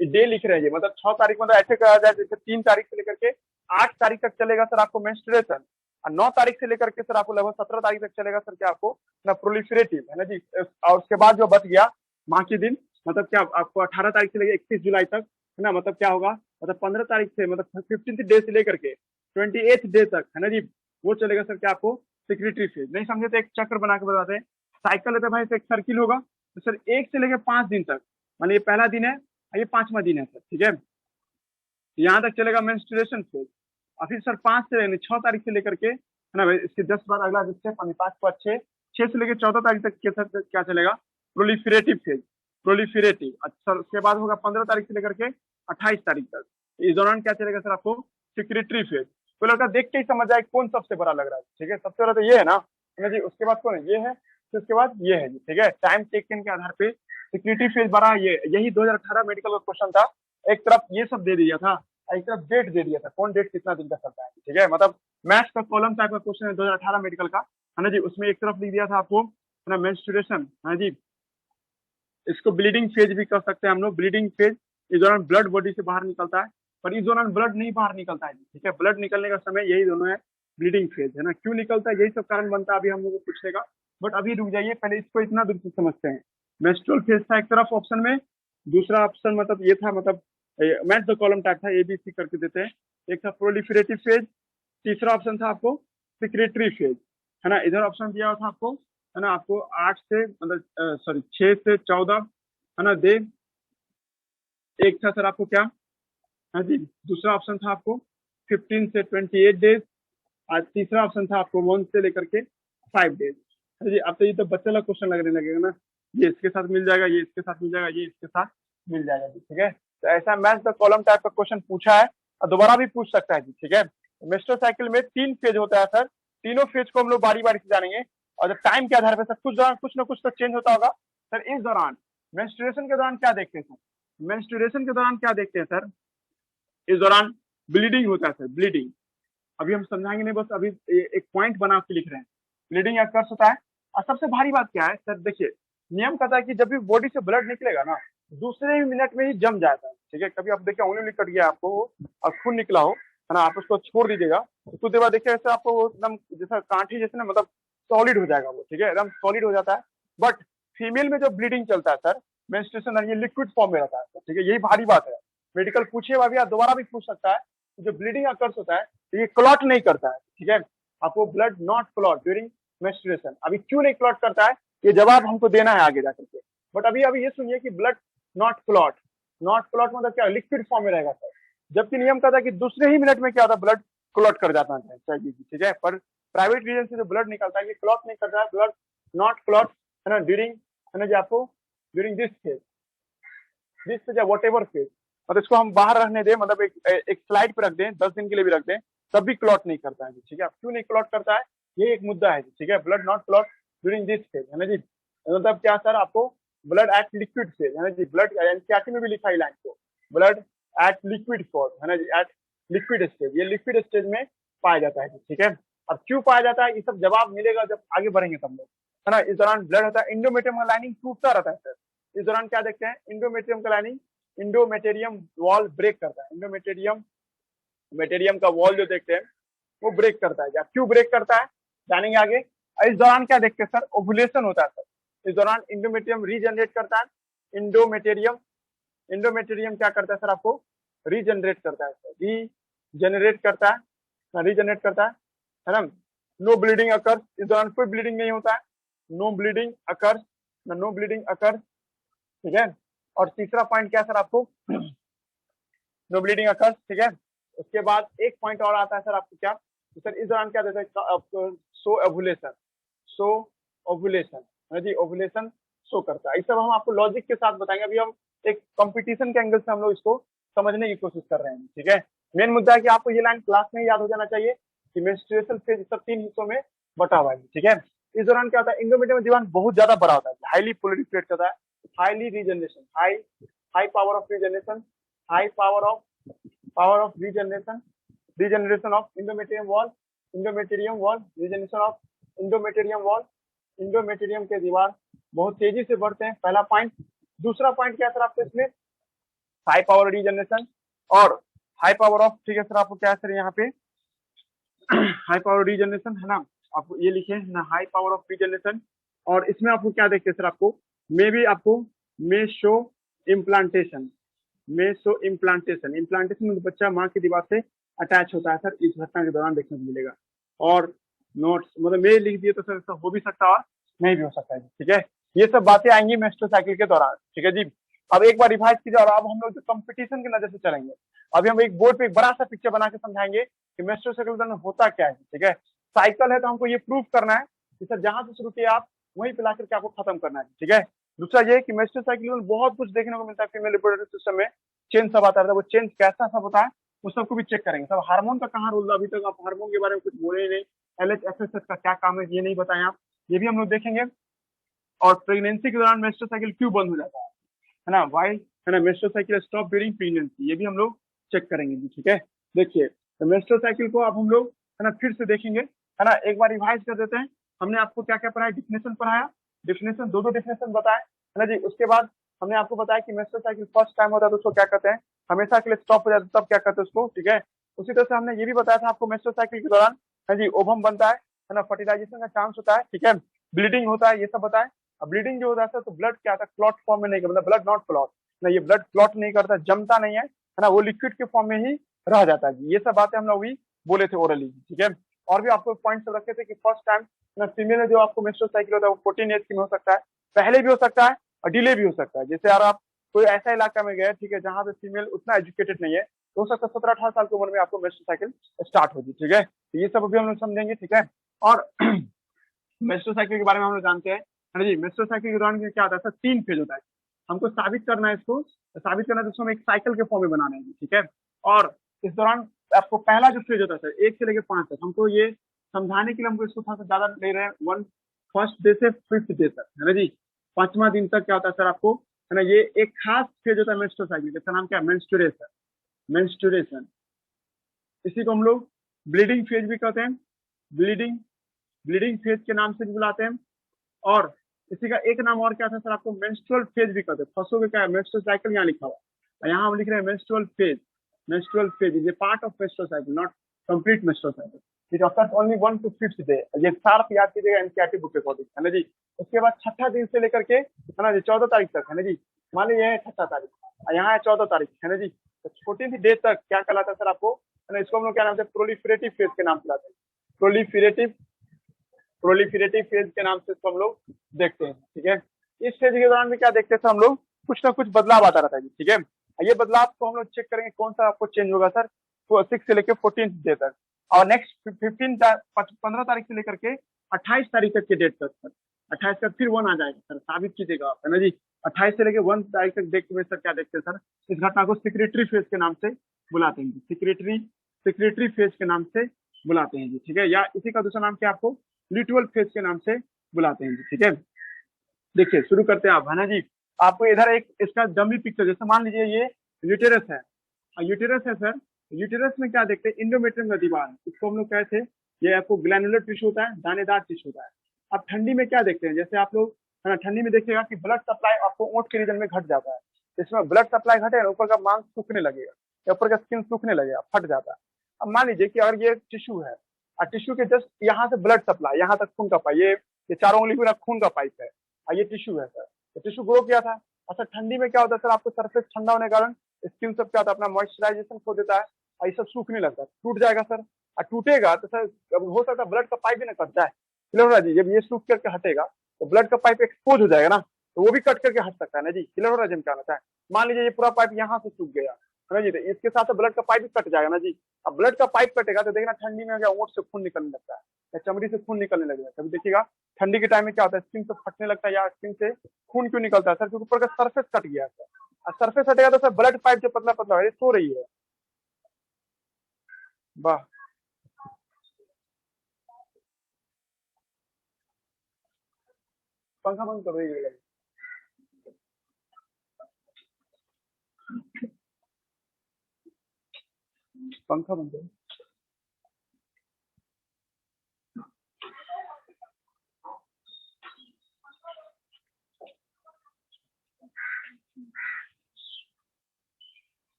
Speaker 1: ये डे लिख रहे हैं, मतलब 6 तारीख, मतलब ऐसे कहा जाए जैसे 3 तारीख से लेकर के 8 तारीख तक चलेगा सर आपको मेंस्ट्रुएशन, और 9 तारीख से लेकर के सर आपको लगभग 17 तारीख तक चलेगा सर क्या आपको ना प्रोलिफरेटिव, है ना जी। और उसके बाद जो बच गया बाकी दिन, मतलब क्या आपको 18 तारीख से लेकर 31 जुलाई तक, है ना, मतलब क्या होगा, मतलब 15 तारीख से, मतलब 15th डे से लेकर के 28th डे तक, है ना जी, वो चलेगा सर क्या आपको सिक्रेटरी फेज। नहीं समझे तो एक चक्र बना के बताते हैं, साइकिल है तो भाई एक सर्किल होगा, तो सर 1 से लेकर 5 दिन तक, मान ये पहला दिन है, ये 5वां दिन है सर, ठीक है। यहाँ तक चलेगा मेंस्ट्रुएशन फेज, और फिर सर 5 से 6 तारीख से लेकर के, है ना, इसके 10 बार अगला जिससे 5 5 6 से लेकर 14 तारीख तक के सर क्या चलेगा प्रोलिफरेटिव फेज, अच्छा उसके बाद होगा 15 तारीख से लेकर के 28 तारीख तक, इस दौरान क्या चलेगा सर आपको सिक्रेटरी फेज। तो लड़का देख के ही समझ जाए कौन सबसे बड़ा लग रहा है, ठीक है। सबसे बड़ा तो ये है ना जी, उसके बाद कौन है, ये है, फिर उसके बाद ये है जी, ठीक है। टाइम टेकन के आधार पे सिक्रेटरी फेज बड़ा है, ये यही 2018 मेडिकल का क्वेश्चन था, एक तरफ ये सब दे दिया था और एक तरफ डेट दे दिया था, कौन डेट कितना दिन का चलता है, ठीक है। मतलब मैथ्स का कॉलम टाइप का क्वेश्चन है 2018 मेडिकल का, है ना जी। उसमें एक तरफ लिख दिया था आपको, है ना, मेंस्ट्रुएशन, है जी। इसको ब्लीडिंग फेज भी कर सकते हैं हम लोग, ब्लीडिंग फेज। इस दौरान ब्लड बॉडी से बाहर निकलता है, पर इस दौरान ब्लड नहीं बाहर निकलता है, ठीक है। ब्लड निकलने का समय यही दोनों है, ब्लीडिंग फेज, है ना। क्यों निकलता है, यही सब कारण बनता है अभी हम लोग को पूछने का। बट अभी रुक जाइए, पहले इसको इतना दूर से समझते हैं। मेंस्ट्रुअल फेज था एक तरफ ऑप्शन में, दूसरा ऑप्शन मतलब ये था, मतलब मैच द कॉलम टाइप था, एबीसी करके देते हैं। एक था प्रोलिफरेटिव फेज, तीसरा ऑप्शन था आपको सिक्रेटरी फेज, है ना। इधर ऑप्शन दिया हुआ था आपको, है ना, आपको 8 से मतलब सॉरी 6 से 14, है ना, दे। एक था सर आपको क्या, हाँ जी, दूसरा ऑप्शन था आपको 15 से 28 डेज, और तीसरा ऑप्शन था आपको 1 से लेकर के 5 डेज। हाँ जी, अब तो ये तो बच्चे वाला क्वेश्चन लगने लगेगा ना, ये इसके साथ मिल जाएगा, ये इसके साथ मिल जाएगा, ये इसके साथ मिल जाएगा जी, ठीक है। तो ऐसा मैच द कॉलम टाइप का क्वेश्चन पूछा है और दोबारा भी पूछ सकता है जी, ठीक है। मेस्टर साइकिल में 3 फेज होता है सर, तीनों फेज को हम लोग बारी बारी से जानेंगे। और जब टाइम के आधार पर सर कुछ ना कुछ तो चेंज होता होगा सर। इस दौरान मेंस्ट्रुएशन के दौरान क्या देखते हैं सर, मेंस्ट्रुएशन के दौरान क्या देखते हैं सर, इस दौरान ब्लीडिंग होता है सर, ब्लीडिंग। अभी हम समझाएंगे नहीं, बस अभी एक पॉइंट बना के लिख रहे हैं। ब्लीडिंग अकर्स होता है। और सबसे भारी बात क्या है सर, देखिए नियम कहता है कि जब भी बॉडी से ब्लड निकलेगा ना, दूसरे ही मिनट में ही जम जाता है, ठीक है। कभी आप देखिए उंगली कट गया आपको और खून निकला हो, है ना, आप उसको छोड़ दीजिएगा तो कुछ देर बाद देखिए ऐसे आपको वो एकदम जैसा कांठी जैसे ना, मतलब सॉलिड हो जाएगा वो, ठीक है, एकदम सॉलिड हो जाता है। बट फीमेल में जो ब्लीडिंग चलता है सर, मेंस्ट्रुएशन, ये लिक्विड फॉर्म में रहता है, ठीक है। यही भारी बात है, मेडिकल पूछेगा भी, दोबारा भी पूछ सकता है। जो ब्लीडिंग अकर्स होता है तो ये क्लॉट नहीं करता है, ठीक है। आपको blood not clot during menstruation. अभी क्यों नहीं क्लॉट करता है, ये जवाब हमको देना है आगे जाकर के। बट अभी ये सुनिए कि blood not clot, not clot मतलब क्या, लिक्विड फॉर्म में रहेगा सर। जबकि नियम कहता है कि दूसरे ही मिनट में क्या होता है, ब्लड क्लॉट कर जाता है, ठीक है। पर प्राइवेट रीजन से जो ब्लड निकलता है ये क्लॉट नहीं करता है, ब्लड नॉट क्लॉट, है ना, ड्यूरिंग, है ना जी, आपको ड्यूरिंग दिस फेज, या वॉट एवर फेज। मतलब इसको हम बाहर रखने दें, मतलब एक स्लाइड पे रख दें, 10 दिन के लिए भी रख दें, तब भी क्लॉट नहीं करता है, ठीक है। क्यों नहीं क्लॉट करता है, ये एक मुद्दा है, ठीक है। Blood not clot during this phase, है ना जी। मतलब क्या सर, आपको ब्लड एट लिक्विड फेज, है ना जी, ब्लड एनसीईआरटी में भी लिखा है लाइन को, ब्लड एट लिक्विड फॉर्म, है ना जी, एट लिक्विड स्टेज, ये लिक्विड स्टेज में पाया जाता है, ठीक है। अब क्यों पाया जाता है, ये सब जवाब मिलेगा जब आगे बढ़ेंगे तब लोग, है ना। इस दौरान ब्लड होता है, इंडोमेट्रियम का लाइनिंग टूटता रहता है सर। इस दौरान क्या देखते हैं, इंडोमेट्रियम का लाइनिंग, इंडोमेटेरियम वॉल ब्रेक करता है, मेटेरियम का वॉल जो देखते हैं वो ब्रेक करता है। क्यों ब्रेक करता है जानेंगे आगे। इस दौरान क्या देखते हैं सर, ओवुलेशन होता है सर। इस दौरान इंडोमेटेरियम रीजनरेट करता है, इंडोमेटेरियम क्या करता है सर, आपको रीजनरेट करता है, रीजनरेट करता है ना। नो ब्लीडिंग अकर्स, इस दौरान कोई ब्लीडिंग नहीं होता है, नो ब्लीडिंग अकर्स, ठीक है। और तीसरा पॉइंट क्या सर, आपको नो ब्लीडिंग अकर्स, ठीक है। उसके बाद एक पॉइंट और आता है सर आपको क्या, तो सर इस दौरान क्या देता है आपको, सो ओवुलेशन, है जी, ओवुलेशन शो करता है। इस सब हम आपको लॉजिक के साथ बताएंगे। अभी हम एक कंपटीशन के एंगल से हम लोग इसको समझने की कोशिश कर रहे हैं, ठीक है। मेन मुद्दा है कि आपको ये लाइन क्लास में याद हो जाना चाहिए कि मेंस्ट्रुएशन फेज सब 3 हिस्सों में बटा हुआ है, ठीक है। इस दौरान क्या होता है, इंडोमेट्रियम दीवान बहुत ज्यादा बड़ा होता है, हाईली पोलरिफेट करता है, highly regeneration, high power of regeneration, high power of regeneration of endometrium wall, regeneration of endometrium के दीवार बहुत तेजी से बढ़ते हैं, पहला पॉइंट। दूसरा पॉइंट क्या सर आपको इसमें, हाई पावर रीजनरेशन और हाई पावर ऑफ, ठीक है सर, आपको क्या है सर यहाँ पे हाई पावर रीजनरेशन, है ना, आपको ये लिखे ना, हाई पावर ऑफ रीजनरेशन। और इसमें आपको क्या देखते हैं सर, आपको मे शो इम्प्लांटेशन, में बच्चा माँ की दीवार से अटैच होता है सर, इस घटना के दौरान देखने को मिलेगा। और नोट्स मतलब मे लिख दिए तो सर ऐसा हो भी सकता है, नहीं भी हो सकता है, ठीक है। ये सब बातें आएंगी मेस्ट्रो साइकिल के दौरान, ठीक है जी। अब एक बार रिवाइज कीजिए और अब हम लोग जो कंपटीशन की नजर से चलेंगे। अभी हम एक बोर्ड पे एक बड़ा सा पिक्चर बना के समझाएंगे कि मेस्ट्रो साइकिल में होता क्या है, ठीक है। साइकिल है तो हमको ये प्रूव करना है कि सर जहां से शुरू किया आप वहीं पे लाकर के आपको खत्म करना है, ठीक है। दूसरा ये कि मेस्ट्रो साइकिल में बहुत कुछ देखने को मिलता है, फीमेल रिप्रोडक्टिव सिस्टम में चेंज सब आता है, वो चेंज कैसा सब होता है उस सबको भी चेक करेंगे। सब हार्मोन का कहाँ रोल, अभी तक आप हार्मोन के बारे में कुछ बोले ही नहीं, LHFSH का क्या काम है ये नहीं बताएं आप, ये भी हम लोग देखेंगे। और प्रेगनेंसी के दौरान मेस्ट्रो साइकिल क्यों बंद हो जाता है ना, वाई, है ना, maestro cycle stop during pregnancy, ये भी हम लोग चेक करेंगे जी, ठीक है। देखिए तो मेंस्ट्रुअल साइकिल को अब हम लोग है ना फिर से देखेंगे, है ना, एक बार रिवाइज कर देते हैं। हमने आपको क्या क्या पढ़ाया, डिफिनेशन पढ़ाया, डिफिनेशन दो डिफिनेशन बताए, है ना जी। उसके बाद हमने आपको बताया कि मेंस्ट्रुअल साइकिल फर्स्ट टाइम होता है तो उसको क्या कहते हैं, हमेशा के लिए स्टॉप हो जाता है तब क्या कहते हैं उसको, ठीक है। उसी तरह से हमने ये भी बताया था आपको मेंस्ट्रुअल साइकिल के दौरान, है जी, ओवम बनता है ना, फर्टिलाइजेशन का चांस होता है, ठीक है, ब्लीडिंग होता है, ये सब बताए। अब ब्लीडिंग जो होता है तो ब्लड क्या था, क्लॉट फॉर्म में नहीं, मतलब ब्लड नॉट क्लॉट ना, ये ब्लड क्लॉट नहीं करता, जमता नहीं है ना, वो लिक्विड के फॉर्म में ही रह जाता है। ये सब बातें हम लोग भी बोले थे ओरली, ठीक है। और भी आपको पॉइंट सब रखे थे कि फर्स्ट टाइम ना फीमेल में जो आपको मेंस्ट्रुअल साइकिल होता है वो 14 एज की में हो सकता है, पहले भी हो सकता है और डिले भी हो सकता है। जैसे यार आप कोई ऐसा इलाका में गए, ठीक है, जहाँ पे फीमेल उतना एजुकेटेड नहीं है, तो हो सकता है 17-18 साल की उम्र में आपको मेंस्ट्रुअल साइकिल स्टार्ट होगी, ठीक है। तो ये सब अभी हम लोग समझेंगे, ठीक है। और मेंस्ट्रुअल साइकिल के बारे में हम लोग जानते हैं, है ना जी। मेंस्ट्रुअल साइकिल के दौरान क्या होता है, 3 फेज होता है। हमको साबित करना है इसको, साबित करना है तो उसको हम एक साइकिल के फॉर्म में बनाना है, ठीक है। और इस दौरान आपको पहला जो फेज होता है सर 1 से लेकर 5 तक, हमको ये समझाने के लिए हमको इसको थोड़ा सा ज्यादा ले रहे हैं, वन फर्स्ट डे से 5th डे तक, है ना जी। 5वां दिन तक क्या होता है सर आपको, है ना, ये एक खास फेज होता है मेंस्ट्रुअल साइकिल, जिसका नाम क्या है, मेंस्ट्रुएशन। मेंस्ट्रुएशन, इसी को हम लोग ब्लीडिंग फेज भी कहते हैं, ब्लीडिंग ब्लीडिंग फेज के नाम से भी बुलाते हैं। और इसी का एक नाम और क्या था सर, आपको मेंस्ट्रुअल फेज भी कहते हैं। फंसोगे क्या है, मेंस्ट्रुअल साइकिल यहाँ लिखा हुआ है, यहाँ हम लिख रहे हैं menstrual phase. Menstrual phase is a part of menstrual cycle, not complete menstrual cycle. It occurs only 1 to 5th day, ये सार्फ याद कीजिएगा एनसीईआरटी बुक के अकॉर्डिंग, है ना जी। उसके बाद छठा दिन से लेकर के, है ना जी, 14 तारीख तक, है ना जी। मान लीजिए है 6 तारीख, यहाँ है 14 तारीख, है ना जी। तो 14th डे तक क्या कहलाता है सर आपको, है ना, इसको हम लोग क्या नाम से, प्रोलिफरेटिव फेज के नाम से लाते हैं। प्रोलिफरेटिव प्रोलिफरेटिव फेज के नाम से इसको हम लोग देखते हैं, ठीक है। इस फेज के दौरान भी क्या देखते हैं सर हम लोग, कुछ ना कुछ बदलाव आता रहता है, ठीक है। ये बदलाव को हम लोग चेक करेंगे कौन सा आपको चेंज होगा सर, 6 से लेकर 14th डे तक। और नेक्स्ट 15 तारीख से लेकर के 28 तारीख तक के डेट तक सर, 28 तक फिर 1 आ जाएगा सर, साबित कीजिएगा आप, है ना जी। 28 से लेकर 1 तारीख तक देखते हुए सर क्या देखते हैं सर, इस घटना को सिक्रेटरी फेज के नाम से बुलाते हैं, सिक्रेटरी फेज के नाम से बुलाते हैं जी, ठीक है। या इसी का दूसरा नाम क्या आपको लिटुअल फेज के नाम से बुलाते हैं जी, ठीक है। देखिए शुरू करते हैं आप, है ना जी। आपको इधर एक इसका डमी पिक्चर, जैसे मान लीजिए ये यूटेरस है, यूटेरस है सर। यूटेरस में क्या देखते हैं, इंडोमेट्रियम का दीवार, इसको हम लोग कहते हैं, ये आपको ग्लैनुलर टिश्यू होता है, दानेदार टिश्यू होता है। अब ठंडी में क्या देखते हैं, जैसे आप लोग, है ना, ठंडी में देखिएगा कि ब्लड सप्लाई आपको ओंठ के रीजन में घट जाता है। इसमें ब्लड सप्लाई घटे ना, ऊपर का मांस सूखने लगेगा या ऊपर का स्किन सूखने लगेगा, फट जाता है। अब मान लीजिए कि अगर ये टिश्यू है और टिश्यू के जस्ट यहाँ से ब्लड सप्लाई, यहाँ तक खून का पाइप, ये चारों उंगली पूरा खून का पाइप है और ये टिश्यू है सर। तो टिश्यू ग्रो किया था। अच्छा ठंडी में क्या होता है सर, आपको सरफेस ठंडा होने के कारण स्किन सब क्या होता है, अपना मॉइस्चराइजेशन खो देता है और ये सब सूखने लगता है, टूट जाएगा सर। और टूटेगा तो सर हो सकता है ब्लड का पाइप भी ना कट जाए, क्लियर हो रहा है जी। जब ये सूख करके हटेगा तो ब्लड का पाइप एक्सपोज हो जाएगा ना, तो वो भी कट करके हट सकता है ना जी, क्लियर हो रहा है जी हम क्या कहना चाहें। मान लीजिए ये पूरा पाइप यहाँ से सूख गया, है ना जी, तो इसके साथ ब्लड का पाइप भी कट जाएगा ना जी। अब ब्लड का पाइप कटेगा तो देखना ठंडी में क्या ओंठ से खून निकलने लगता है या चमड़ी से खून निकलने लगेगा। कभी देखिएगा ठंडी के टाइम में क्या होता है, स्किन से फटने लगता है या स्किन से खून क्यों निकलता है सर, क्योंकि ऊपर का सरफेस कट गया है सर। और सरफेस हटेगा तो सर ब्लड पाइप जो पतला पतला है सो रही है। वाह, पंखा बंद कर रही है, पंखा बंद करो।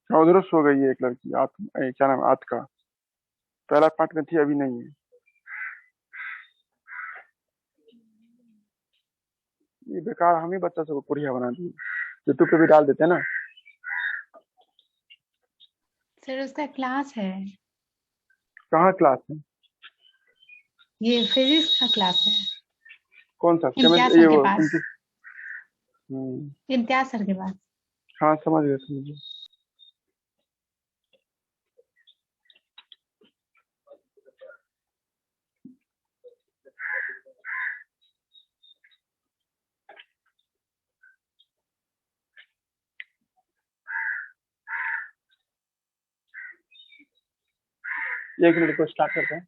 Speaker 1: उधर सो गई है एक लड़की, क्या नाम आत का, पहला पार्ट में थी अभी नहीं है। ये बेकार हम ही बच्चा सबको पुड़िया बना दिए, यूट्यूब पे भी डाल देते हैं ना।
Speaker 3: सर उसका क्लास है,
Speaker 1: कहाँ क्लास है,
Speaker 3: ये फिजिक्स का क्लास है,
Speaker 1: कौन सा
Speaker 3: इम्तियाज
Speaker 1: ये
Speaker 3: सर के
Speaker 1: वो
Speaker 3: पास, इम्तियाज सर के पास।
Speaker 1: हाँ समझ गए समझ गए। एक मिनट को स्टार्ट करते हैं।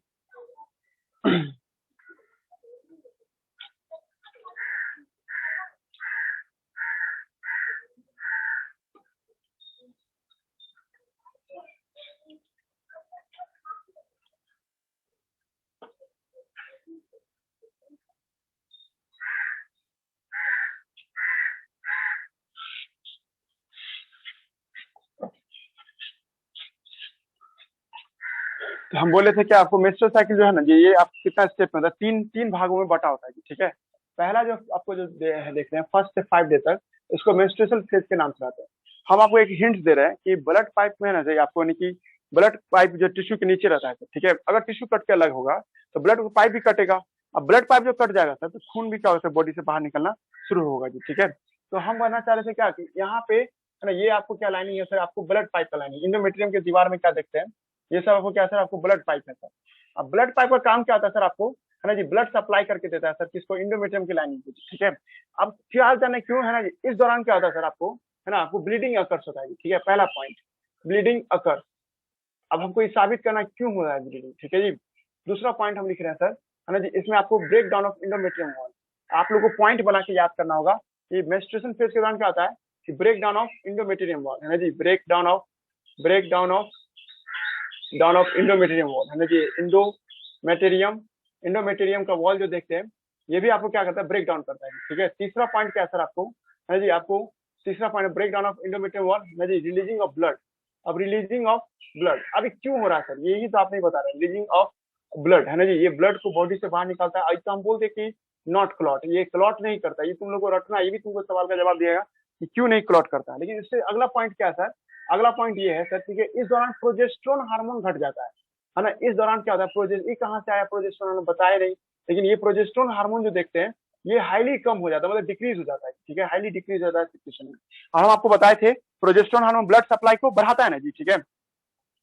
Speaker 1: तो हम बोले थे कि आपको मेंस्ट्रुअल साइकिल जो है ना जी, ये आप कितना स्टेप में होता है, तीन भागों में बटा होता है, ठीक है। पहला जो आपको जो देख रहे हैं 1 से 5 डे तक, इसको मेंस्ट्रुअल फेज के नाम से आते हैं। हम आपको एक हिंट दे रहे हैं कि ब्लड पाइप में ना चाहिए आपको, यानी कि ब्लड पाइप जो टिश्यू के नीचे रहता है, ठीक है। अगर टिश्यू कट के अलग होगा तो ब्लड पाइप भी कटेगा। अब ब्लड पाइप जो कट जाएगा सर, तो खून भी क्या होता है, बॉडी से बाहर निकलना शुरू होगा जी, ठीक है। तो हम कहना चाह रहे थे क्या कि यहाँ पे है ना, ये आपको क्या लाइनिंग है सर, आपको ब्लड पाइप का लाइनिंग। इंडोमेट्रियम के दीवार में क्या देखते हैं, ये सब आपको क्या सर, आपको ब्लड पाइप है सर। अब ब्लड पाइप का काम क्या होता है सर, आपको है ना जी, ब्लड सप्लाई करके देता है सर, किसको, इंडोमेट्रियम की लाइनिंग को, ठीक है। अब क्या जाने क्यों है ना जी, इस दौरान क्या होता है सर, आपको है ना, आपको ब्लीडिंग अकर्स होता है, ठीक है। पहला पॉइंट, ब्लीडिंग अकर्स। अब हमको ये साबित करना क्यों हो रहा है ब्लीडिंग, ठीक है जी। दूसरा पॉइंट हम लिख रहे हैं सर, है ना जी, इसमें आपको break down of endometrium wall, आप लोगों को पॉइंट बना के याद करना होगा। ये मेंस्ट्रुएशन फेज के दौरान क्या होता है कि break down of endometrium wall, है ना जी, break down of endometrium wall, है ना जी। इंडोमेट्रियम का वॉल जो देखते हैं, ये भी आपको क्या करता है, ब्रेक डाउन करता है, ठीक है। तीसरा पॉइंट क्या है सर आपको, है जी, आपको तीसरा point break down of endometrium wall, है जी, रिलीजिंग ऑफ ब्लड। अब रिलीजिंग ऑफ ब्लड अभी क्यों हो रहा है सर, यही तो आप नहीं बता रहे, रिलीजिंग ऑफ ब्लड, है ना जी, ये ब्लड को बॉडी से बाहर निकालता है। तो हम बोलते कि नॉट क्लॉट, ये क्लॉट नहीं करता, ये तुम लोग को रटना, ये भी तुमको सवाल का जवाब दिएगा कि क्यों नहीं क्लॉट करता है। लेकिन इससे अगला पॉइंट क्या है सर, अगला पॉइंट ये है सर, ठीक है, इस दौरान प्रोजेस्टेरोन हार्मोन घट जाता है ना। इस दौरान क्या होता है, प्रोजेस्टेरोन कहाँ से आया, प्रोजेस्टेरोन बताया नहीं, लेकिन ये प्रोजेस्टेरोन हार्मोन जो देखते हैं, ये हाईली कम हो जाता है, मतलब डिक्रीज हो जाता है, ठीक है, हाईली डिक्रीज हो जाता है सिचुएशन में। और हम आपको बताए थे प्रोजेस्टेरोन हार्मोन ब्लड सप्लाई को बढ़ाता है ना जी, ठीक है।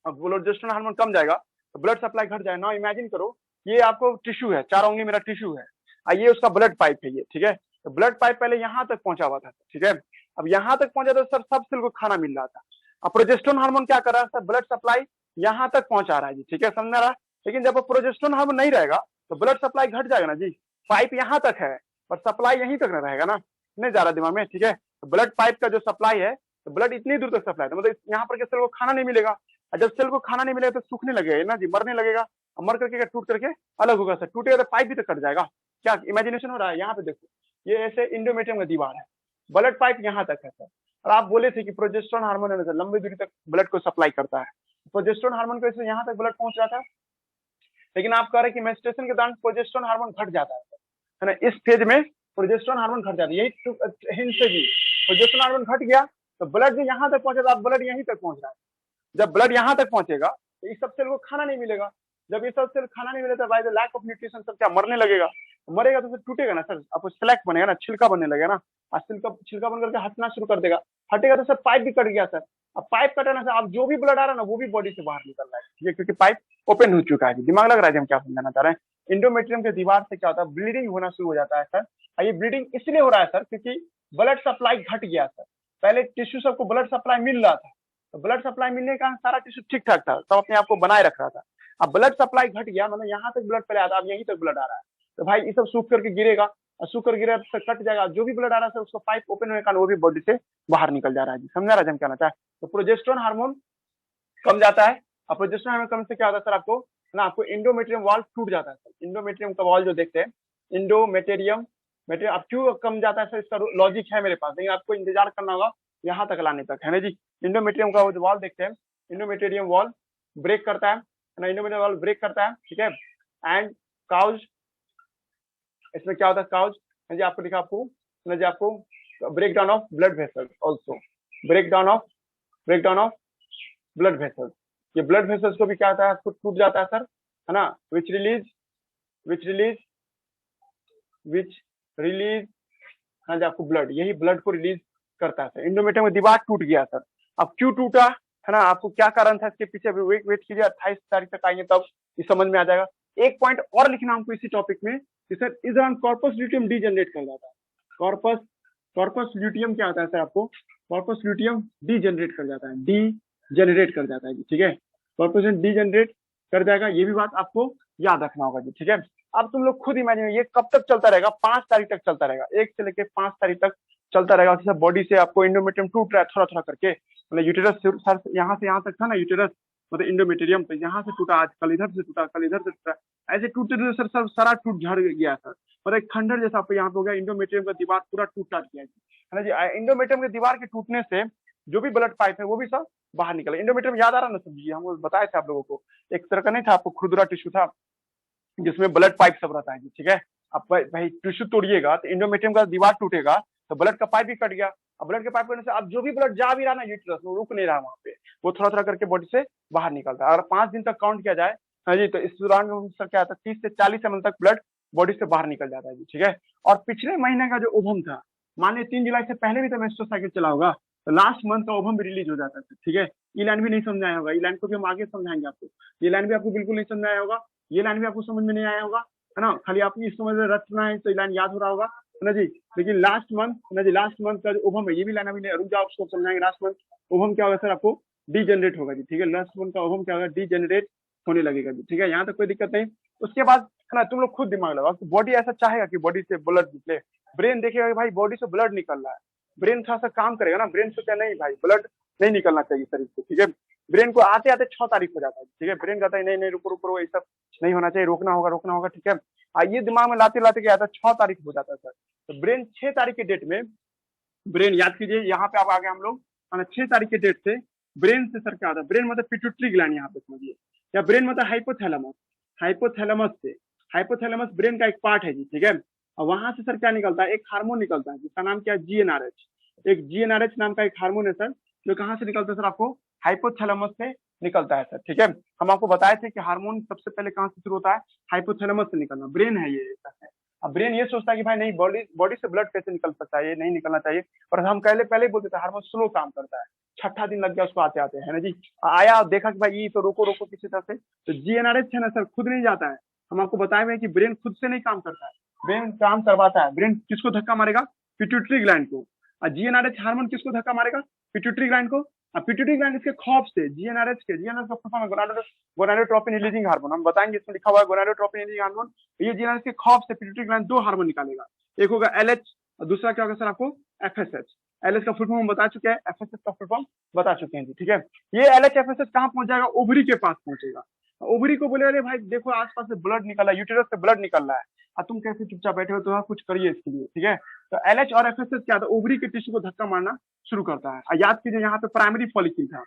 Speaker 1: अब प्रोजेस्टेरोन हार्मोन कम जाएगा तो ब्लड सप्लाई घट जाएगा ना। इमेजिन करो, ये आपको टिश्यू है, 4 उंगली मेरा टिश्यू है, ये उसका ब्लड पाइप है ये, ठीक है। तो ब्लड पाइप पहले यहाँ तक पहुंचा हुआ था, ठीक है। अब यहाँ तक पहुंचा तो सर सब सेल को खाना मिल रहा था। अब प्रोजेस्टेरोन हार्मोन क्या कर रहा है सर, ब्लड सप्लाई यहाँ तक पहुंचा रहा है जी, ठीक है, समझ रहा है। लेकिन जब प्रोजेस्टेरोन हार्मोन नहीं रहेगा तो ब्लड सप्लाई घट जाएगा ना जी। पाइप यहाँ तक है पर सप्लाई यहीं तक न रहेगा ना, नहीं जा रहा दिमाग में, ठीक है। तो ब्लड पाइप का जो सप्लाई है, तो ब्लड इतनी दूर तक सप्लाई है, मतलब यहाँ पर सेल को खाना नहीं मिलेगा। और जब सेल को खाना नहीं मिलेगा तो सूखने लगेगा ना जी, मरने लगेगा। मर करके टूट करके अलग होगा सर, टूटेगा तो पाइप भी तो कट जाएगा। क्या इमेजिनेशन हो रहा है, यहाँ पे देखो, ये ऐसे इंडोमेट्रियम का दीवार है, ब्लड पाइप यहाँ तक है सर। और आप बोले थे कि प्रोजेस्टेरोन हार्मोन है ना सर, लंबी दूरी तक ब्लड को सप्लाई करता है। प्रोजेस्टेरोन हार्मोन को यहाँ तक ब्लड पहुंच रहा था, लेकिन आप कह रहे हैं कि मेंस्ट्रुएशन के दौरान प्रोजेस्टेरोन हार्मोन घट जाता है ना। इस फेज में प्रोजेस्टेरोन हार्मोन घट जाता है, यही हिंट से भी प्रोजेस्टेरोन हार्मोन घट गया तो ब्लड जो यहाँ तक पहुंचा था, ब्लड यहीं तक पहुंच रहा है। जब ब्लड यहाँ तक पहुंचेगा तो इस सब सेल को खाना नहीं मिलेगा। जब ये सब सेल खाना नहीं मिलेगा, by the lack of nutrition सब क्या मरने लगेगा, मरेगा तो फिर टूटेगा ना सर, आपको स्लैक बनेगा ना, छिलका बनने लगेगा ना। और छिलका बन करके हटना शुरू कर देगा, हटेगा तो सर पाइप भी कट गया सर। अब पाइप कटा ना सर, अब जो भी ब्लड आ रहा है ना वो भी बॉडी से बाहर निकल रहा है, ठीक है, क्योंकि पाइप ओपन हो चुका है। दिमाग लग रहा है हम क्या समझाना चाह रहे हैं। इंडोमेट्रियम के दीवार से क्या होता है, ब्लीडिंग होना शुरू हो जाता है सर। और ये ब्लीडिंग इसलिए हो रहा है सर क्योंकि ब्लड सप्लाई घट गया सर। पहले टिश्यू सबको ब्लड सप्लाई मिल रहा था, तो ब्लड सप्लाई मिलने के कारण सारा टिश्यू ठीक ठाक था, सब अपने आप को बनाए रख रहा था। अब ब्लड सप्लाई घट गया, मतलब यहाँ तक ब्लड पहले आता, अब यहीं तक ब्लड आ रहा है, तो भाई ये सब सूख करके गिरेगा, और सूख कर गिरे तो कट जाएगा। जो भी ब्लड आ रहा है उसको पाइप ओपन होने के कारण वो भी बॉडी से बाहर निकल जा रहा है जी, समझा रहा है हम कहना चाहे। तो प्रोजेस्टेरोन हार्मोन कम जाता है, और प्रोजेस्टेरोन हार्मोन कम से क्या होता है सर, आपको ना, आपको इंडोमेट्रियम वॉल टूट जाता है सर। इंडोमेट्रियम का वॉल जो देखते हैं, इंडोमेटेरियम अब क्यों कम जाता है सर, इसका लॉजिक है मेरे पास, लेकिन आपको इंतजार करना होगा यहाँ तक लाने तक, है ना जी। इंडोमेट्रियम का वॉल देखते हैं, इंडोमेटेरियम वॉल ब्रेक करता है ना, इंडोमेटेरियम वॉल ब्रेक करता है, ठीक है। एंड काउज, इसमें क्या होता है, काउज जी, आपको लिखा आपको जी, आपको break down of blood vessels, also break down of blood vessels. ये ब्लड वेसल्स को भी क्या होता है, टूट जाता है सर, है ना, विच रिलीज हाँ जी, आपको ब्लड, यही ब्लड को रिलीज करता है सर। इंडोमेट्रियम में दीवार टूट गया सर, अब क्यों टूटा, है ना, आपको क्या कारण था इसके पीछे, वेट कीजिए, 28 तारीख तक आएंगे तब ये समझ में आ जाएगा। एक पॉइंट और लिखना हमको इसी टॉपिक में, सर इस दौरान कॉर्पस ल्यूटियम डीजनरेट कर जाता है। कॉर्पस ल्यूटियम क्या आता है सर, आपको कॉर्पस ल्यूटियम डीजनरेट कर जाता है, डीजनरेट कर जाता है, ठीक है। कॉर्पस डीजनरेट कर जाएगा। ये भी बात आपको याद रखना होगा जी, ठीक है। अब तुम लोग खुद इमेजिन, ये कब तक चलता रहेगा? 5 तारीख तक चलता रहेगा, 1 से लेके 5 तारीख तक चलता रहेगा। जैसे बॉडी से आपको इंडोमेट्रियम टूट रहा है थोड़ा थोड़ा करके, मतलब यूटेरस सर यहाँ से यहाँ तक था ना यूटेरस, मतलब इंडोमेटेरियम, तो यहाँ से टूटा, आज कल इधर से टूटा, कल इधर से टूटा, ऐसे टूटते टूटते सर सब सारा टूट झड़ गया सर, और एक खंडर जैसा आपको यहाँ पे हो गया। इंडोमेटेरियम का दीवार पूरा टूट टाट गया है ना जी। इंडोमेटेरियम के दीवार के टूटने से जो भी ब्लड पाइप है वो भी सब बाहर निकला। इंडोमेटेरियम याद आ रहा ना सर जी, हम बताए थे आप लोगों को, एक तरह का नहीं था आपको, खुरदुरा टिश्यू था जिसमें ब्लड पाइप सब रहता है जी, ठीक है। अब भाई टिश्यू तोड़िएगा तो इंडोमेट्रियम का दीवार टूटेगा तो ब्लड का पाइप भी कट गया। अब ब्लड के पाइप करने से अब जो भी ब्लड जा भी रहा ना यूट्रस, वो रुक नहीं रहा वहां पे, वो थोड़ा थोड़ा करके बॉडी से बाहर निकलता है। अगर 5 दिन तक काउंट किया जाए हाँ जी, तो इस दौरान में सर क्या आता है, 30 से 40 ml तक ब्लड बॉडी से बाहर निकल जाता है जी, ठीक है। और पिछले महीने का जो ओवम था, मान लीजिए 3 जुलाई से पहले भी तो मेस्ट्रो साइकिल चला होगा, तो लास्ट मंथ का ओवम भी रिलीज हो जाता है, ठीक है। ये लाइन भी नहीं समझ आया होगा, ये लाइन को भी हम आगे समझाएंगे आपको। ये लाइन भी आपको बिल्कुल नहीं समझ आया होगा, ये लाइन भी आपको समझ में नहीं आया होगा, है ना। खाली आपको इस समझ में रटना है तो लाइन याद हो रहा होगा, है ना जी। लेकिन लास्ट मंथ ना जी, लास्ट मंथ का जो ओवम है, ये भी लाइन अभी नहीं, रुक जाओ उसको समझाएंगे। लास्ट मंथ ओवम क्या होगा सर, आपको डीजेनरेट होगा जी, ठीक है। लास्ट मंथ का ओवम क्या होगा, डीजेनरेट होने लगेगा जी, ठीक है। यहाँ तक कोई दिक्कत नहीं। उसके बाद है ना, तुम लोग खुद दिमाग लगाओ, बॉडी ऐसा चाहेगा कि बॉडी से ब्लड निकले। ब्रेन देखेगा भाई बॉडी से ब्लड निकल रहा है, ब्रेन थोड़ा सा काम करेगा ना, ब्रेन सोचा नहीं भाई ब्लड नहीं निकलना चाहिए शरीर से, ठीक है। ब्रेन को आते आते 6 तारीख हो जाता है, ठीक है। ब्रेन कहता है नहीं नहीं रुको रुको, ये सब नहीं होना चाहिए, रोकना होगा, ठीक है। ये दिमाग में लाते लाते क्या आता है, 6 तारीख हो जाता है सर। तो ब्रेन 6 तारीख के डेट में, ब्रेन याद कीजिए, यहाँ पे अब आ गए हम लोग 6 तारीख के डेट से ब्रेन से सर क्या आता है, ब्रेन मतलब पिट्यूटरी ग्लैंड यहाँ पे समझिए, या ब्रेन मतलब हाइपोथैलेमस, हाइपोथैलेमस से, हाइपोथैलेमस ब्रेन का एक पार्ट है जी, ठीक है। और वहां से सर क्या निकलता है, एक हार्मोन निकलता है जिसका नाम क्या है, जीएनआरएच। एक जीएनआरएच नाम का एक हार्मोन है सर, जो कहाँ से निकलता है सर, आपको हाइपोथैलेमस से निकलता है सर, ठीक है। हम आपको बताए थे कि हार्मोन सबसे पहले कहाँ से शुरू होता है, हाइपोथैलेमस से निकलना। ब्रेन है ये है। अब ब्रेन ये सोचता है कि भाई नहीं, बॉडी से ब्लड कैसे निकल सकता है, ये नहीं निकलना चाहिए। और हम पहले ही बोलते थे हार्मोन स्लो काम करता है। 6ठा दिन लग गया उसको आते आते, है ना जी। आया देखा कि भाई ये तो रोको रोको किसी तरह से, तो जीएनआरएच है ना सर, खुद नहीं जाता है। हम आपको बताए हुए कि ब्रेन खुद से नहीं काम करता है, ब्रेन काम करवाता है। ब्रेन किसको धक्का मारेगा, पिट्यूटरी ग्लैंड को। और जीएनआरएच हार्मोन किसको धक्का मारेगा, पिट्यूटरी ग्लैंड को। पिट्यूटरी ग्लैंड इसके खौफ से, जीएनआरएच का फुल फॉर्म है गोनाडोट्रोपिन रिलीजिंग हार्मोन, हम बताएंगे इसमें लिखा हुआ है गोनाडोट्रोपिन रिलीजिंग हार्मोन। ये जीएनआरएच के खौफ से पिट्यूटरी ग्लैंड 2 हार्मोन निकालेगा, एक होगा एलएच और दूसरा क्या होगा सर आपको, एफएसएच। एलएच का फुल फॉर्म बता चुके हैं, एफएसएच का फुल फॉर्म बता चुके हैं जी, ठीक है। ये एलएच एफएसएच कहाँ पहुंच जाएगा, ओवरी के पास पहुंचेगा। ओवरी को बोले अरे भाई देखो आसपास से ब्लड निकल रहा है, यूटेरस से ब्लड निकल रहा है, और तुम कैसे चुपचाप बैठे हो, तो आप कुछ करिए इसके लिए, ठीक है। तो एलएच और एफएसएच क्या था, ओवरी के टिश्यू को धक्का मारना शुरू करता है। याद कीजिए यहाँ पे प्राइमरी फॉलिकल था,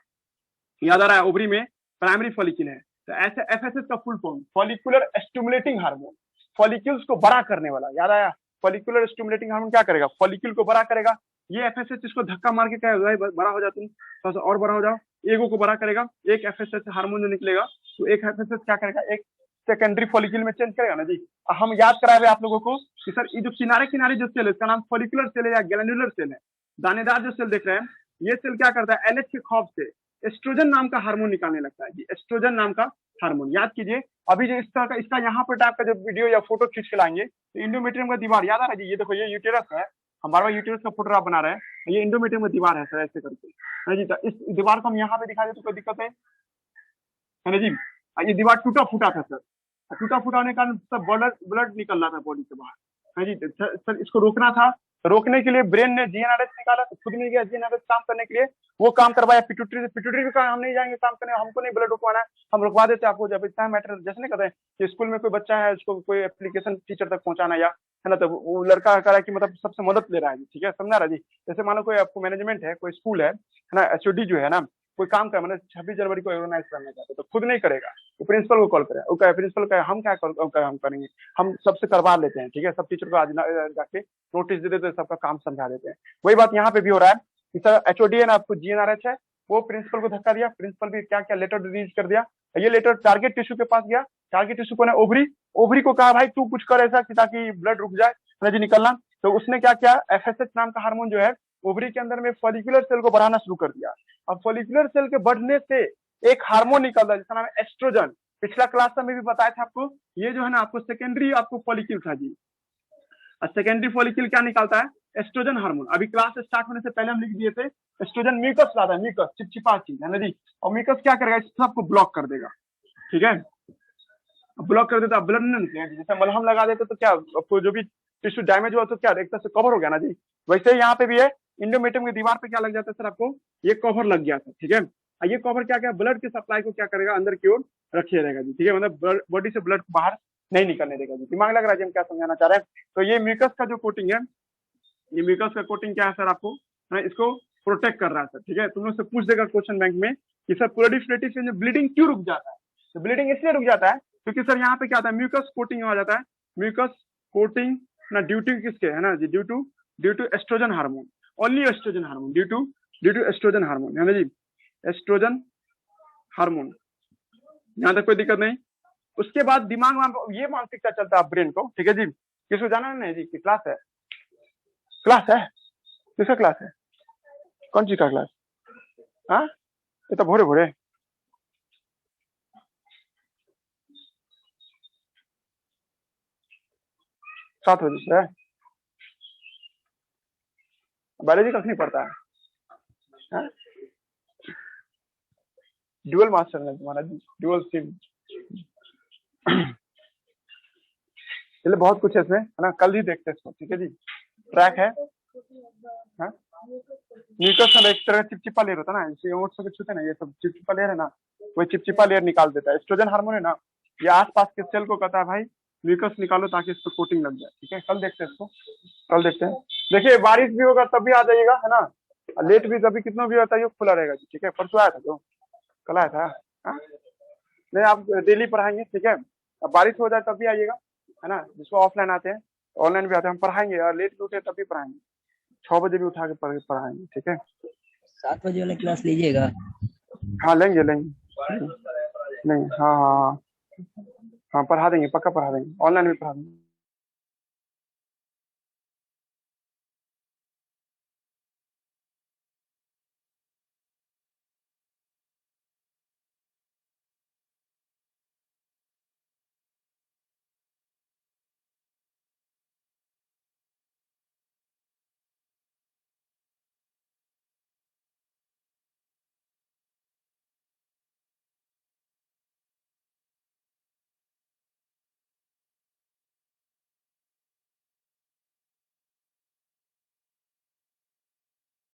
Speaker 1: याद आ रहा है, ओवरी में प्राइमरी फॉलिकल है। तो ऐसे एफएसएच का full form follicular stimulating hormone, follicles को बड़ा करने वाला, याद आया। फॉलिकुलर स्टिमुलेटिंग हार्मोन क्या करेगा, फॉलिक्यूल को बड़ा करेगा। ये एफएसएच इसको धक्का मार के क्या होगा, बड़ा हो जाओ तुम, थोड़ा सा और बड़ा हो जाओ, एगो को बड़ा करेगा। एक एफएसएच हार्मोन जो निकलेगा, तो एक एफएसएच क्या करेगा, एक सेकेंडरी फॉलिक्यूल में चेंज करेगा ना जी। हम याद कराए हुए आप लोगों को कि सर ये जो किनारे किनारे जो सेल है, इसका नाम फॉलिकुलर सेल है या ग्लैंडुलर सेल है, दानेदार जो सेल देख रहे हैं, ये सेल क्या करता है, एलएच के खौफ से एस्ट्रोजन नाम का हार्मोन निकालने लगता है जी, एस्ट्रोजन नाम का हार्मोन। याद कीजिए, अभी जो इस तरह का इसका यहाँ पर टाइप का जो वीडियो या फोटो खींच के लाएंगे, तो इंडोमेट्रियम का दीवार याद आ रहा है जी, ये देखो ये यूटेरस है, हम बार बार यूटेरस का फोटोग्राफ बना रहे हैं, ये इंडोमेट्रियम का दीवार है सर, ऐसे करके है जी। तो इस दीवार को हम यहाँ पे दिखा दे तो कोई दिक्कत है ना जी। ये दीवार टूटा फूटा था सर, टूटा फूटा होने के कारण सब ब्लड निकल रहा था बॉडी से बाहर, है जी। सर इसको रोकना था, रोकने के लिए ब्रेन ने जीएनआरएच निकाला, तो खुद मिल गया जीएनआरएच काम करने के लिए, वो काम करवाया पिट्यूटरी से। पिट्यूटरी का हम नहीं जाएंगे काम करने, हमको नहीं ब्लड रुकवाना है, हम रुकवा देते आपको। जब इतना मैटर जैसे नहीं कहते हैं कि स्कूल में कोई बच्चा है, उसको कोई एप्लीकेशन टीचर तक पहुंचाना, या है ना, तो वो लड़का कह रहा है कि मतलब सबसे मदद ले रहा है, ठीक है, समझा रहा जी। जैसे मानो कोई आपको मैनेजमेंट है, कोई स्कूल है ना, एचओडी जो है ना, कोई काम कर मतलब 26 जनवरी को ऑर्गेनाइज करना चाहते तो खुद नहीं करेगा, वो प्रिंसिपल को कॉल करेगा, वो कहे प्रिंसिपल कहे हम क्या हम करेंगे, हम सबसे करवा लेते हैं, ठीक है। सब टीचर को आज जाके नोटिस दे देते हैं, सबका काम समझा देते हैं। वही बात यहाँ पे भी हो रहा है कि सर एचओडी है ना, आपको जीएनआरएच है, वो प्रिंसिपल को धक्का दिया, प्रिंसिपल भी क्या क्या लेटर रिलीज कर दिया। ये लेटर टारगेट टिश्यू के पास गया, टारगेट टिश्यू को ओवरी, ओवरी को कहा भाई तू कुछ कर ऐसा कि ताकि ब्लड रुक जाए जी निकलना। तो उसने क्या किया, एफएसएच नाम का हार्मोन जो है ओवरी के अंदर में फॉलिकुलर सेल को बढ़ाना शुरू कर दिया। अब फॉलिकुलर सेल के बढ़ने से एक हार्मोन निकलता है जिसका नाम है एस्ट्रोजन। पिछला क्लास में भी बताया था आपको, ये जो है ना आपको सेकेंडरी आपको फॉलिक्यूल था जी, सेकेंडरी फॉलिक्यूल क्या निकालता है, एस्ट्रोजन हार्मोन। अभी क्लास स्टार्ट होने से पहले हम लिख दिए थे, एस्ट्रोजन म्यूकस लाता है, म्यूकस चिपचिपा चीज है ना जी, और म्यूकस क्या करेगा, इस सबको ब्लॉक कर देगा, ठीक है। ब्लॉक कर देता, ब्लड नहीं निकलेगा। जैसे मलहम लगा देते तो क्या आपको जो भी टिश्यू डैमेज हुआ तो क्या एक तरह से कवर हो गया ना जी। वैसे ही यहाँ पे भी है, इंडोमेट्रियम की दीवार पे क्या लग जाता है सर आपको, ये कवर लग गया था, ठीक है। ये कवर क्या क्या ब्लड की सप्लाई को क्या करेगा, अंदर की ओर रखे रहेगा जी, ठीक है, मतलब बॉडी से ब्लड बाहर नहीं निकलने देगा जी। दिमाग लग रहा है जी हम क्या समझाना चाह रहे हैं। तो ये म्यूकस का जो कोटिंग है, ये म्यूकस का कोटिंग क्या है सर आपको, इसको प्रोटेक्ट कर रहा है सर, ठीक है। तुम लोग से पूछ देगा क्वेश्चन बैंक में कि सर प्रोलिफरेटिव से ब्लीडिंग क्यों रुक जाता है। तो ब्लीडिंग इसलिए रुक जाता है क्योंकि सर यहाँ पे क्या आता है, म्यूकस कोटिंग आ जाता है। म्यूकस कोटिंग ना ड्यू टू किसके है ना जी, due to oestrogen hormone, only oestrogen hormone, due to oestrogen hormone है ना जी, एस्ट्रोजन हार्मोन। यहाँ तक कोई दिक्कत नहीं। उसके बाद दिमाग में ये मानसिकता चलता है ब्रेन को, ठीक है जी। किसको जाना नहीं जी, क्लास है, क्लास है, किसका क्लास है, कौन सी का क्लास, हाँ ये तो भोरे भोरे 7 बजे से है। बायोलॉजी कख नहीं पढ़ता है, ड्यूअल मास्टर है तुम्हारा जी, ड्यूअल सिम। चलिए बहुत कुछ है इसमें है ना, कल ही देखते हैं इसको, ठीक है जी। ट्रैक है, म्यूकस में एक तरह का चिपचिपा लेयर होता है ना, जैसे ओट्स के छूते ना, ये सब चिपचिपा लेयर है ना, वो चिपचिपा लेयर निकाल देता है। एस्ट्रोजन हार्मोन है ना, ये आसपास के सेल को कहता है भाई म्यूकस निकालो ताकि इस पर कोटिंग लग जाए, ठीक है। कल देखते हैं इसको, कल देखते हैं। देखिए बारिश भी होगा तब भी आ जाइएगा है ना, लेट भी कभी कितना भी होता है ये खुला रहेगा जी, ठीक है। परसों आया था जो, कल आया था, हाँ नहीं आप डेली पढ़ाएंगे, ठीक है। अब बारिश हो जाए तब भी आइएगा है ना, जिसको ऑफलाइन आते हैं ऑनलाइन भी आते हैं, हम पढ़ाएंगे, और लेट भी उठे तब भी पढ़ाएंगे, 6 बजे भी उठा के पढ़ाएंगे, ठीक है।
Speaker 2: 7 बजे वाला क्लास लीजिएगा।
Speaker 1: हाँ लेंगे लेंगे, नहीं हाँ हाँ हाँ हाँ पढ़ा देंगे, पक्का पढ़ा देंगे, ऑनलाइन भी पढ़ा देंगे।